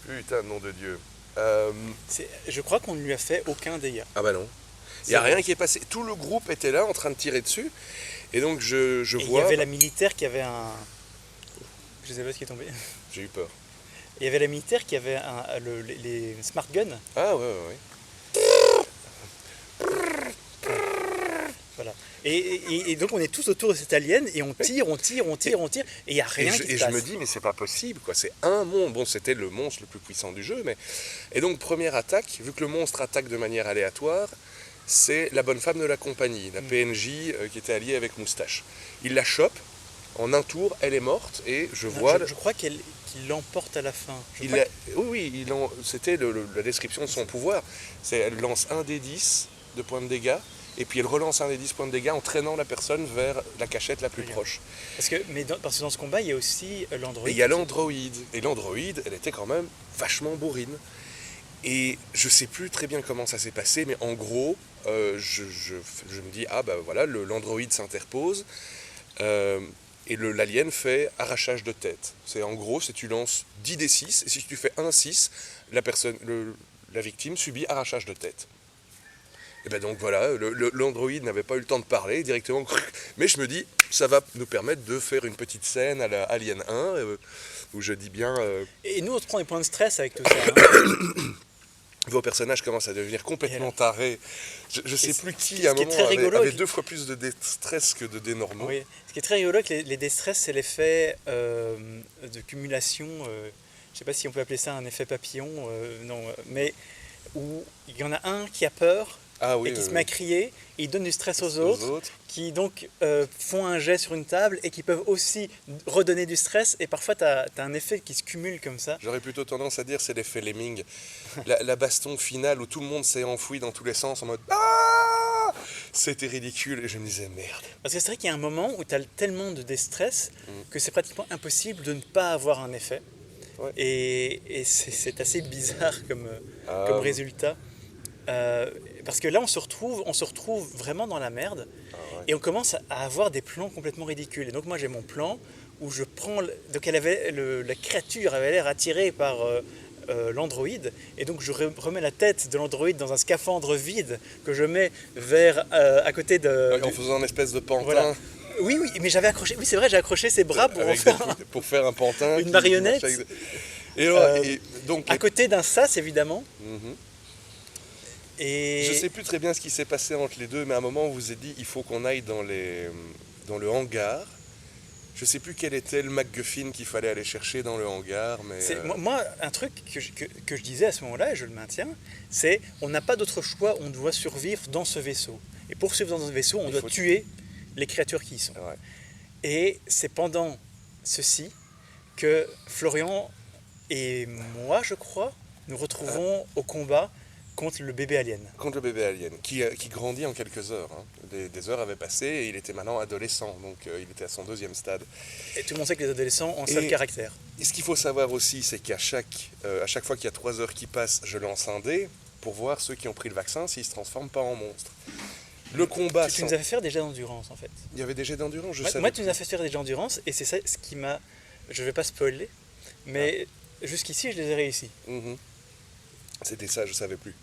Putain, nom de Dieu. Je crois qu'on ne lui a fait aucun dégât. Ah bah non. Il n'y a rien qui est passé. Tout le groupe était là en train de tirer dessus. Et donc je vois... Il y avait la militaire qui avait un... Je sais pas ce qui est tombé. J'ai eu peur. Il y avait la militaire qui avait les smart guns. Ah ouais. Voilà. Et donc on est tous autour de cet alien et on tire, et il n'y a rien qui se passe. Et je me dis, mais c'est pas possible, quoi. C'est un monstre. Bon, c'était le monstre le plus puissant du jeu, mais... Et donc, première attaque, vu que le monstre attaque de manière aléatoire, c'est la bonne femme de la compagnie, la PNJ qui était alliée avec Moustache. Il la chope, en un tour, elle est morte, et je vois... Je crois qu'il l'emporte à la fin. Oui, c'était la description de son pouvoir. Elle lance un des 10 de points de dégâts, et puis elle relance un des 10 points de dégâts en traînant la personne vers la cachette la plus proche. Parce que dans ce combat, il y a aussi l'androïde. Il y a l'androïde. Et l'androïde, elle était quand même vachement bourrine. Et je sais plus très bien comment ça s'est passé, mais en gros, je me dis, voilà, l'androïde s'interpose, et l'alien fait arrachage de tête. En gros, c'est tu lances 10 des 6, et si tu fais un 6, la victime subit arrachage de tête. Et ben donc voilà, l'androïde n'avait pas eu le temps de parler directement, mais je me dis, ça va nous permettre de faire une petite scène à la Alien 1, où je dis bien... Et nous, on se prend des points de stress avec tout ça. Vos personnages commencent à devenir complètement tarés. Je ne sais plus qui, à un moment, avait 2 fois plus de déstress que de dés normaux. Oui. Ce qui est très rigolo avec les déstress, c'est l'effet de cumulation. Je ne sais pas si on peut appeler ça un effet papillon, mais où il y en a un qui a peur, et qui se met à crier, et il donne du stress aux autres, qui donc font un jet sur une table et qui peuvent aussi redonner du stress, et parfois tu as un effet qui se cumule comme ça. J'aurais plutôt tendance à dire c'est l'effet Lemming, la baston finale où tout le monde s'est enfoui dans tous les sens en mode ah, c'était ridicule, et je me disais merde. Parce que c'est vrai qu'il y a un moment où tu as tellement de déstress que c'est pratiquement impossible de ne pas avoir un effet. Ouais. Et c'est assez bizarre comme résultat. Parce que là on se retrouve vraiment dans la merde, et on commence à avoir des plans complètement ridicules. Et donc moi j'ai mon plan où je prends... Donc la créature avait l'air attirée par l'androïde, et donc je remets la tête de l'androïde dans un scaphandre vide que je mets à côté de... En faisant une espèce de pantin. Voilà. Oui, mais j'avais accroché... Oui, c'est vrai, j'ai accroché ses bras pour faire un pantin. Une marionnette. Et donc, à côté d'un sas, évidemment. Et... Je ne sais plus très bien ce qui s'est passé entre les deux, mais à un moment on vous a dit il faut qu'on aille dans le hangar. Je ne sais plus quel était le MacGuffin qu'il fallait aller chercher dans le hangar. Mais moi, un truc que je disais à ce moment-là, et je le maintiens, c'est on n'a pas d'autre choix, on doit survivre dans ce vaisseau. Et pour survivre dans ce vaisseau, on doit tuer les créatures qui y sont. Ouais. Et c'est pendant ceci que Florian et moi, je crois, nous retrouvons au combat contre le bébé alien. Contre le bébé alien, qui grandit en quelques heures. Hein. Des heures avaient passé et il était maintenant adolescent, donc il était à son 2e stade. Et tout le monde sait que les adolescents ont un seul caractère. Et ce qu'il faut savoir aussi, c'est qu'à chaque fois qu'il y a 3 heures qui passent, je lance un dé pour voir ceux qui ont pris le vaccin s'ils ne se transforment pas en monstres. Le combat... Tu nous as fait faire des jets d'endurance en fait. Il y avait des jets d'endurance, Moi, tu nous as fait faire des jets d'endurance et c'est ça ce qui m'a... Je ne vais pas spoiler, mais jusqu'ici, je les ai réussis. Mm-hmm. C'était ça, je ne savais plus.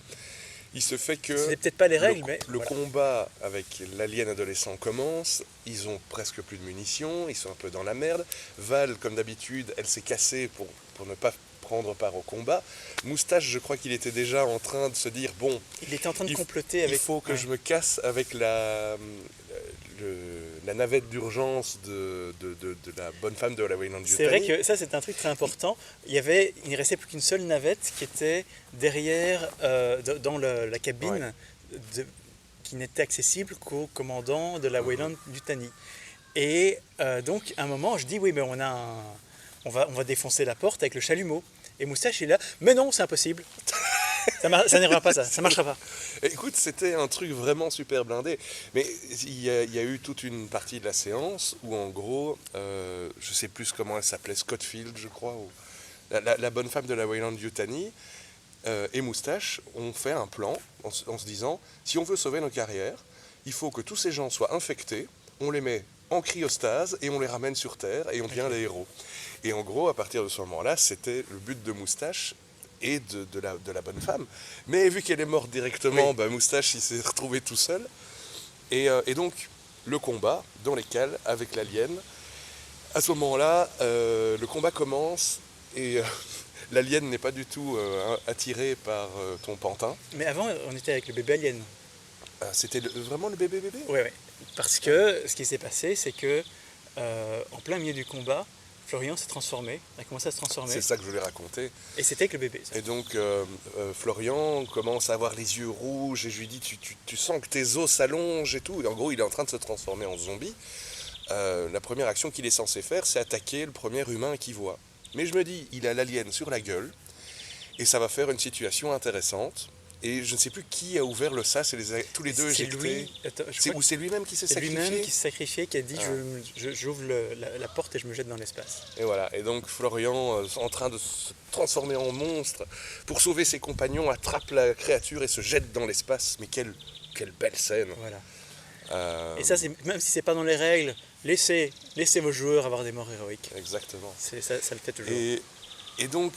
Il se fait que c'était peut-être pas les règles, mais le combat avec l'alien adolescent commence, ils ont presque plus de munitions, ils sont un peu dans la merde. Val, comme d'habitude, elle s'est cassée pour ne pas prendre part au combat. Moustache, je crois qu'il était déjà en train de se dire, bon... Il était en train de comploter avec... Il faut que je me casse avec la navette d'urgence de la bonne femme de la Weyland Yutani. C'est vrai que ça, c'est un truc très important. Il ne restait plus qu'une seule navette qui était derrière, dans la cabine, qui n'était accessible qu'au commandant de la Weyland Yutani. Et donc, à un moment, je dis, oui, mais on va défoncer la porte avec le chalumeau. Et Moustache, il est là, mais non, c'est impossible. Ça n'arrivera pas, ça marchera pas. Écoute, c'était un truc vraiment super blindé. Mais il y a eu toute une partie de la séance où, en gros, je sais plus comment elle s'appelait, Scottfield, je crois, ou la bonne femme de la Weyland Yutani et Moustache ont fait un plan en se disant, si on veut sauver nos carrières, il faut que tous ces gens soient infectés, on les met en cryostase et on les ramène sur Terre et on devient des héros. Et en gros, à partir de ce moment-là, c'était le but de Moustache et de la bonne femme. Mais vu qu'elle est morte directement, Moustache, il s'est retrouvé tout seul. Et donc, le combat dans les cales avec l'alien. À ce moment-là, le combat commence et l'alien n'est pas du tout attiré par ton pantin. Mais avant, on était avec le bébé alien. C'était vraiment le bébé? Oui. Parce que ce qui s'est passé, c'est que en plein milieu du combat, Florian s'est transformé, a commencé à se transformer. C'est ça que je voulais raconter. Et c'était avec le bébé. Ça. Et donc, Florian commence à avoir les yeux rouges et je lui dis, tu sens que tes os s'allongent et tout. Et en gros, il est en train de se transformer en zombie. La première action qu'il est censé faire, c'est attaquer le premier humain qu'il voit. Mais je me dis, il a l'alien sur la gueule et ça va faire une situation intéressante. Et je ne sais plus qui a ouvert le sas et tous les deux éjectés. C'est lui-même qui s'est sacrifié. C'est lui-même qui s'est sacrifié, qui a dit j'ouvre la porte et je me jette dans l'espace. Et voilà. Et donc Florian, en train de se transformer en monstre, pour sauver ses compagnons, attrape la créature et se jette dans l'espace. Mais quelle belle scène. Voilà. Et ça, même si c'est pas dans les règles, laissez vos joueurs avoir des morts héroïques. Exactement. Ça le fait toujours. Et donc,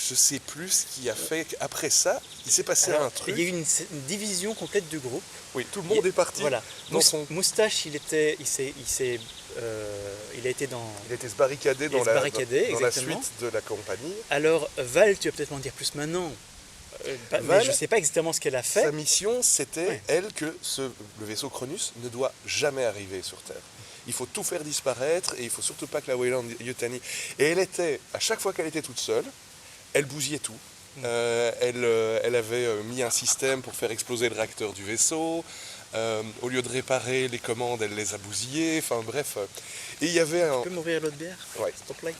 je sais plus ce qui a fait qu'après ça, il s'est passé un truc. Il y a eu une division complète du groupe. Oui, tout le monde est parti. Voilà. Moustache, il a été se barricader dans la suite de la compagnie. Alors, Val, tu vas peut-être m'en dire plus maintenant. Mais je ne sais pas exactement ce qu'elle a fait. Sa mission, c'était, elle, que le vaisseau Cronus ne doit jamais arriver sur Terre. Il faut tout faire disparaître et il ne faut surtout pas que la Weyland Yutani... Et elle était, à chaque fois qu'elle était toute seule, elle bousillait tout. Elle avait mis un système pour faire exploser le réacteur du vaisseau. Au lieu de réparer les commandes, elle les a bousillées. Enfin bref. Et il y avait Tu peux m'ouvrir l'autre bière, s'il te plaît ?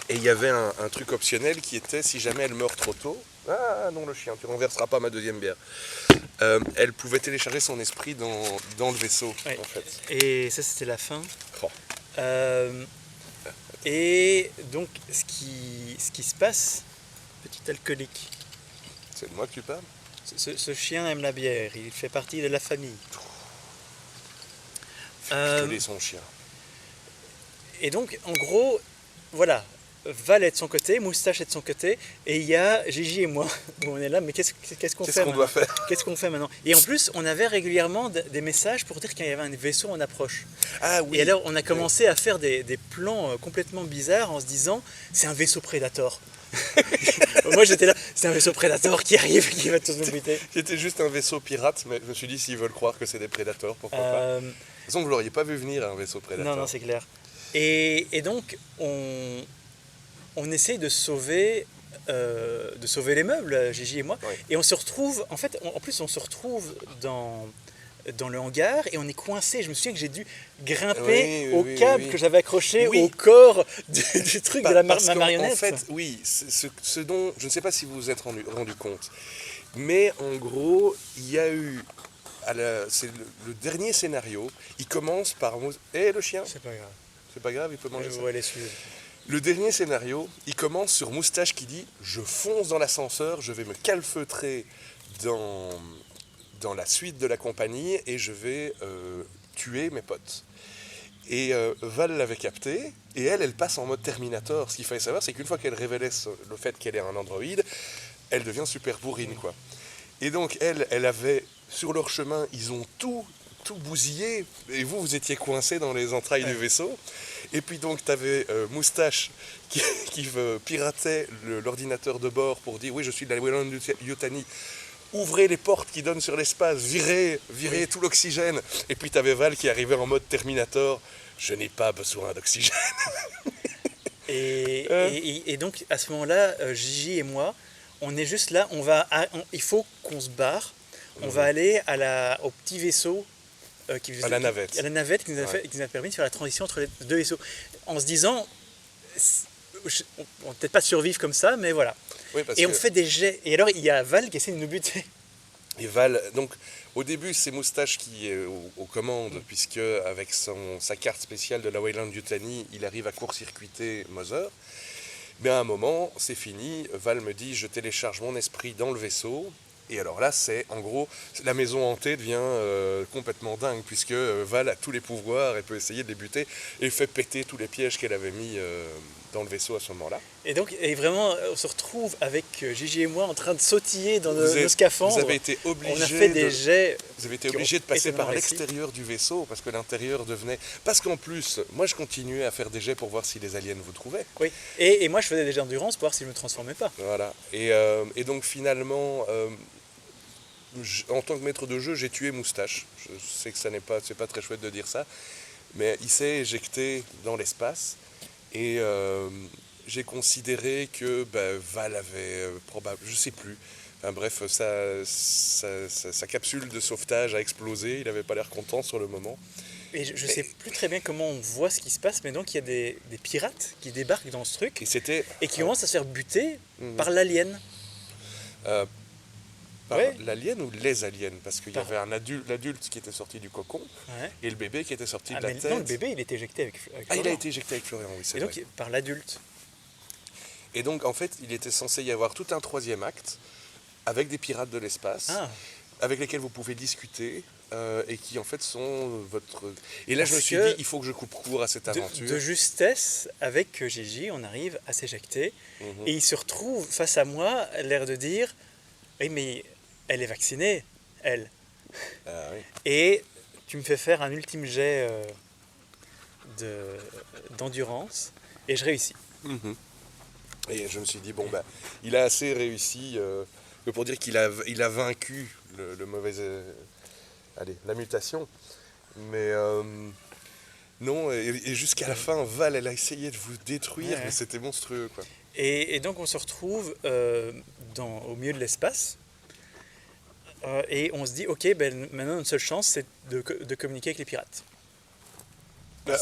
Et il y avait un truc optionnel qui était, si jamais elle meurt trop tôt... Ah non, le chien, tu renverseras pas ma deuxième bière. Elle pouvait télécharger son esprit dans le vaisseau, en fait. Et ça, c'était la fin. Et donc, ce qui se passe, petit alcoolique. C'est de moi que tu parles ? Ce chien aime la bière, il fait partie de la famille. Picoler son chien. Et donc, en gros, voilà. Val est de son côté, Moustache est de son côté, et il y a Gigi et moi. On est là, mais qu'est-ce qu'on fait doit faire ? Qu'est-ce qu'on fait maintenant ? Et en plus, on avait régulièrement des messages pour dire qu'il y avait un vaisseau en approche. Ah oui. Et alors, on a commencé à faire des plans complètement bizarres en se disant, c'est un vaisseau Predator. Moi j'étais là, c'est un vaisseau Predator qui arrive, qui va tous nous buter. C'était juste un vaisseau pirate, mais je me suis dit, s'ils veulent croire que c'est des Predators, pourquoi pas. De toute façon, vous l'auriez pas vu venir, un vaisseau Predator. Non, c'est clair. Et donc, on essaye de sauver les meubles, Gigi et moi, et on se retrouve, en fait, on se retrouve dans dans le hangar et on est coincé. Je me souviens que j'ai dû grimper au oui, câble oui. que j'avais accroché Oui. au corps du truc de ma Parce qu'en- marionnette. En fait, oui, ce dont je ne sais pas si vous vous êtes rendu compte, mais en gros, il y a eu, c'est le dernier scénario, il commence par... le chien, C'est pas grave. c'est pas grave, il peut manger Je ça. vais aller suivre. Le dernier scénario, il commence sur Moustache qui dit « Je fonce dans l'ascenseur, je vais me calfeutrer dans la suite de la compagnie et je vais tuer mes potes. » Et Val l'avait capté, et elle passe en mode Terminator. Ce qu'il fallait savoir, c'est qu'une fois qu'elle révélait le fait qu'elle est un androïde, elle devient super bourrine, quoi. Et donc, elle avait, sur leur chemin, ils ont tout bousillé, et vous étiez coincé dans les entrailles du vaisseau. Et puis donc, tu avais Moustache qui piratait l'ordinateur de bord pour dire « Oui, je suis de la Weyland-Yutani. Ouvrez les portes qui donnent sur l'espace, virez tout l'oxygène. » Et puis tu avais Val qui arrivait en mode Terminator. « Je n'ai pas besoin d'oxygène. » Et donc, à ce moment-là, Gigi et moi, on est juste là, il faut qu'on se barre. On va aller au petit vaisseau À la navette. À la navette qui nous a permis de faire la transition entre les deux vaisseaux. En se disant, on va peut-être pas survivre comme ça, mais voilà. Oui, parce Et que- on fait des jets. Et alors, il y a Val qui essaie de nous buter. Et Val, donc au début c'est Moustache qui est aux commandes, puisque avec sa carte spéciale de la Weyland-Yutani, il arrive à court-circuiter Mother. Mais à un moment, c'est fini, Val me dit je télécharge mon esprit dans le vaisseau. Et alors là, c'est en gros, la maison hantée devient complètement dingue, puisque Val a tous les pouvoirs, elle peut essayer de les buter, et fait péter tous les pièges qu'elle avait mis dans le vaisseau à ce moment-là. Et donc, vraiment, on se retrouve avec Gigi et moi en train de sautiller dans nos Vous scaphandres. avez été obligés On a fait des jets. Vous avez été qui ont obligé de passer étonnamment par réussi. l'extérieur du vaisseau parce que l'intérieur devenait... Parce qu'en plus, moi je continuais à faire des jets pour voir si les aliens vous trouvaient. Oui. Et moi, je faisais des jets d'endurance pour voir si je ne me transformais pas. Voilà. Et donc finalement, en tant que maître de jeu, j'ai tué Moustache. Je sais que c'est pas très chouette de dire ça, mais il s'est éjecté dans l'espace et j'ai considéré que Val avait probablement... Je sais plus. Enfin, bref, sa capsule de sauvetage a explosé, il n'avait pas l'air content sur le moment. Et je ne sais plus très bien comment on voit ce qui se passe, mais donc il y a des pirates qui débarquent dans ce truc Et c'était et qui commencent à se faire buter Mhm. par l'alien. par Ouais. l'alien ou les aliens, parce qu'il y Par- avait l'adulte qui était sorti du cocon Ouais. et le bébé qui était sorti Ah, de la mais tête. non, le bébé, il était éjecté avec Ah, il a Florian. été éjecté avec Florian, oui, c'est Et vrai. donc, par l'adulte. Et donc, en fait, il était censé y avoir tout un troisième acte avec des pirates de l'espace, Ah, avec lesquels vous pouvez discuter et qui, en fait, sont votre... Et là, je me Parce suis que dit, il faut que je coupe court à cette aventure. de justesse, avec Gigi, on arrive à s'éjecter. Mhm. Et il se retrouve face à moi, l'air de dire oui, mais elle est vaccinée, elle. Ah, oui. Et tu me fais faire un ultime jet d'endurance et je réussis. Mhm. Et je me suis dit, bon, il a assez réussi que pour dire qu'il a vaincu le mauvais... la mutation. Mais non, et jusqu'à la fin, Val, elle a essayé de vous détruire, Ouais. mais c'était monstrueux, quoi. Et donc on se retrouve au milieu de l'espace et on se dit ok, maintenant notre seule chance c'est de communiquer avec les pirates.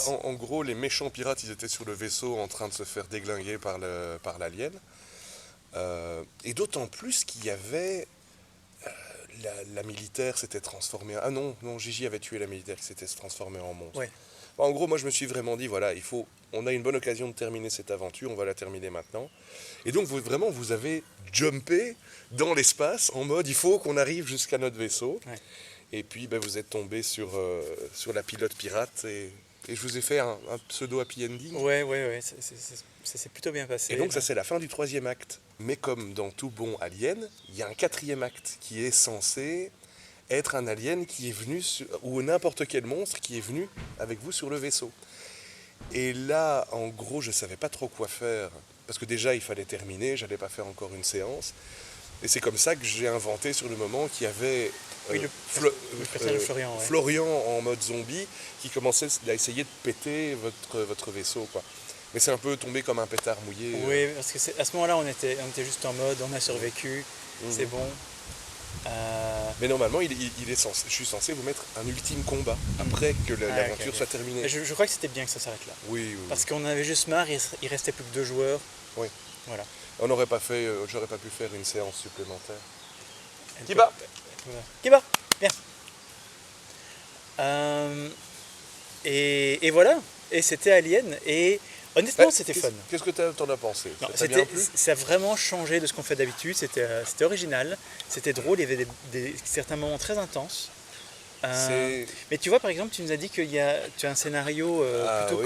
En gros, les méchants pirates, ils étaient sur le vaisseau en train de se faire déglinguer par l'alien. Et d'autant plus qu'il y avait... la militaire s'était transformée... Ah non, Gigi avait tué la militaire qui s'était transformée en monstre. Ouais. En gros, moi je me suis vraiment dit, voilà, on a une bonne occasion de terminer cette aventure, on va la terminer maintenant. Et donc vous avez jumpé dans l'espace en mode, il faut qu'on arrive jusqu'à notre vaisseau. Ouais. Et puis vous êtes tombé sur la pilote pirate et je vous ai fait un pseudo happy ending. Ouais, ça s'est plutôt bien passé. Et donc ça c'est la fin du troisième acte. Mais comme dans tout bon alien, il y a un quatrième acte qui est censé être un alien qui est venu, ou n'importe quel monstre qui est venu avec vous sur le vaisseau. Et là, en gros, je ne savais pas trop quoi faire. Parce que déjà, il fallait terminer, j'allais pas faire encore une séance. Et c'est comme ça que j'ai inventé sur le moment qu'il y avait Oui, le personnage de Florian, ouais. Florian en mode zombie qui commençait à essayer de péter votre vaisseau, quoi. Mais c'est un peu tombé comme un pétard mouillé. Oui, parce que à ce moment-là on était juste en mode on a survécu, Mhm. c'est bon. Mais normalement, je suis censé vous mettre un ultime combat après que l'aventure ok. soit terminée. Mais je crois que c'était bien que ça s'arrête là. Oui, oui, oui. Parce qu'on avait juste marre, il restait plus que 2 joueurs. Oui. Voilà. On n'aurait pas fait, j'aurais pas pu faire une séance supplémentaire. Et Kiba voilà. Kiba, viens. Et voilà. Et c'était Alien. Et honnêtement, c'était fun. Qu'est-ce que t'en as pensé? Non, Ça t'a bien plu? ça a vraiment changé de ce qu'on fait d'habitude. C'était original, c'était drôle, il y avait certains moments très intenses. Mais tu vois, par exemple, tu nous as dit tu as un scénario plutôt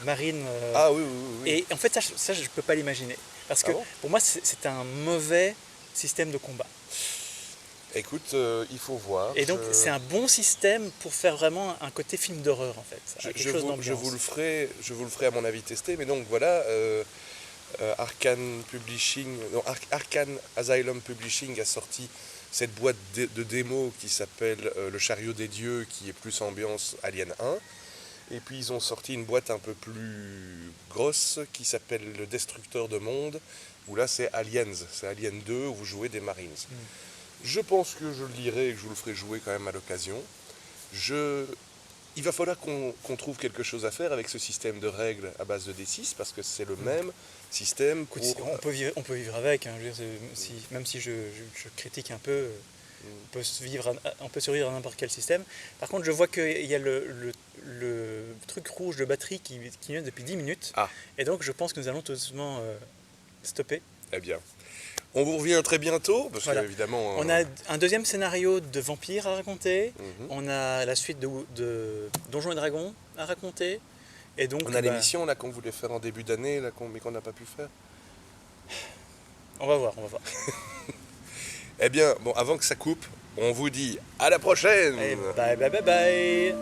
marine. Ah oui, oui, oui. Et en fait, ça je ne peux pas l'imaginer. Parce que pour moi, c'est un mauvais système de combat. Écoute, il faut voir. Et donc, c'est un bon système pour faire vraiment un côté film d'horreur, en fait. Je vous le ferai à mon avis tester. Mais donc voilà, Arkane Asylum Publishing a sorti cette boîte de démo qui s'appelle Le Chariot des Dieux, qui est plus ambiance Alien 1. Et puis ils ont sorti une boîte un peu plus grosse qui s'appelle Le Destructeur de Monde, où là c'est Aliens, c'est Alien 2, où vous jouez des Marines. Je pense que je le lirai et que je vous le ferai jouer quand même à l'occasion. Il va falloir qu'on trouve quelque chose à faire avec ce système de règles à base de D6, parce que c'est le même système pour... On peut vivre avec, hein, je veux dire, même si je critique un peu, on peut survivre à n'importe quel système. Par contre, je vois qu'il y a le truc rouge de batterie qui vient depuis 10 minutes, et donc je pense que nous allons tout doucement stopper. Eh bien, on vous revient très bientôt, parce qu'évidemment... On a un deuxième scénario de vampire à raconter, on a la suite de Donjons et Dragons à raconter, et donc... On a l'émission là qu'on voulait faire en début d'année, mais qu'on n'a pas pu faire. On va voir. Eh bien, bon, avant que ça coupe, on vous dit à la prochaine. Et bye.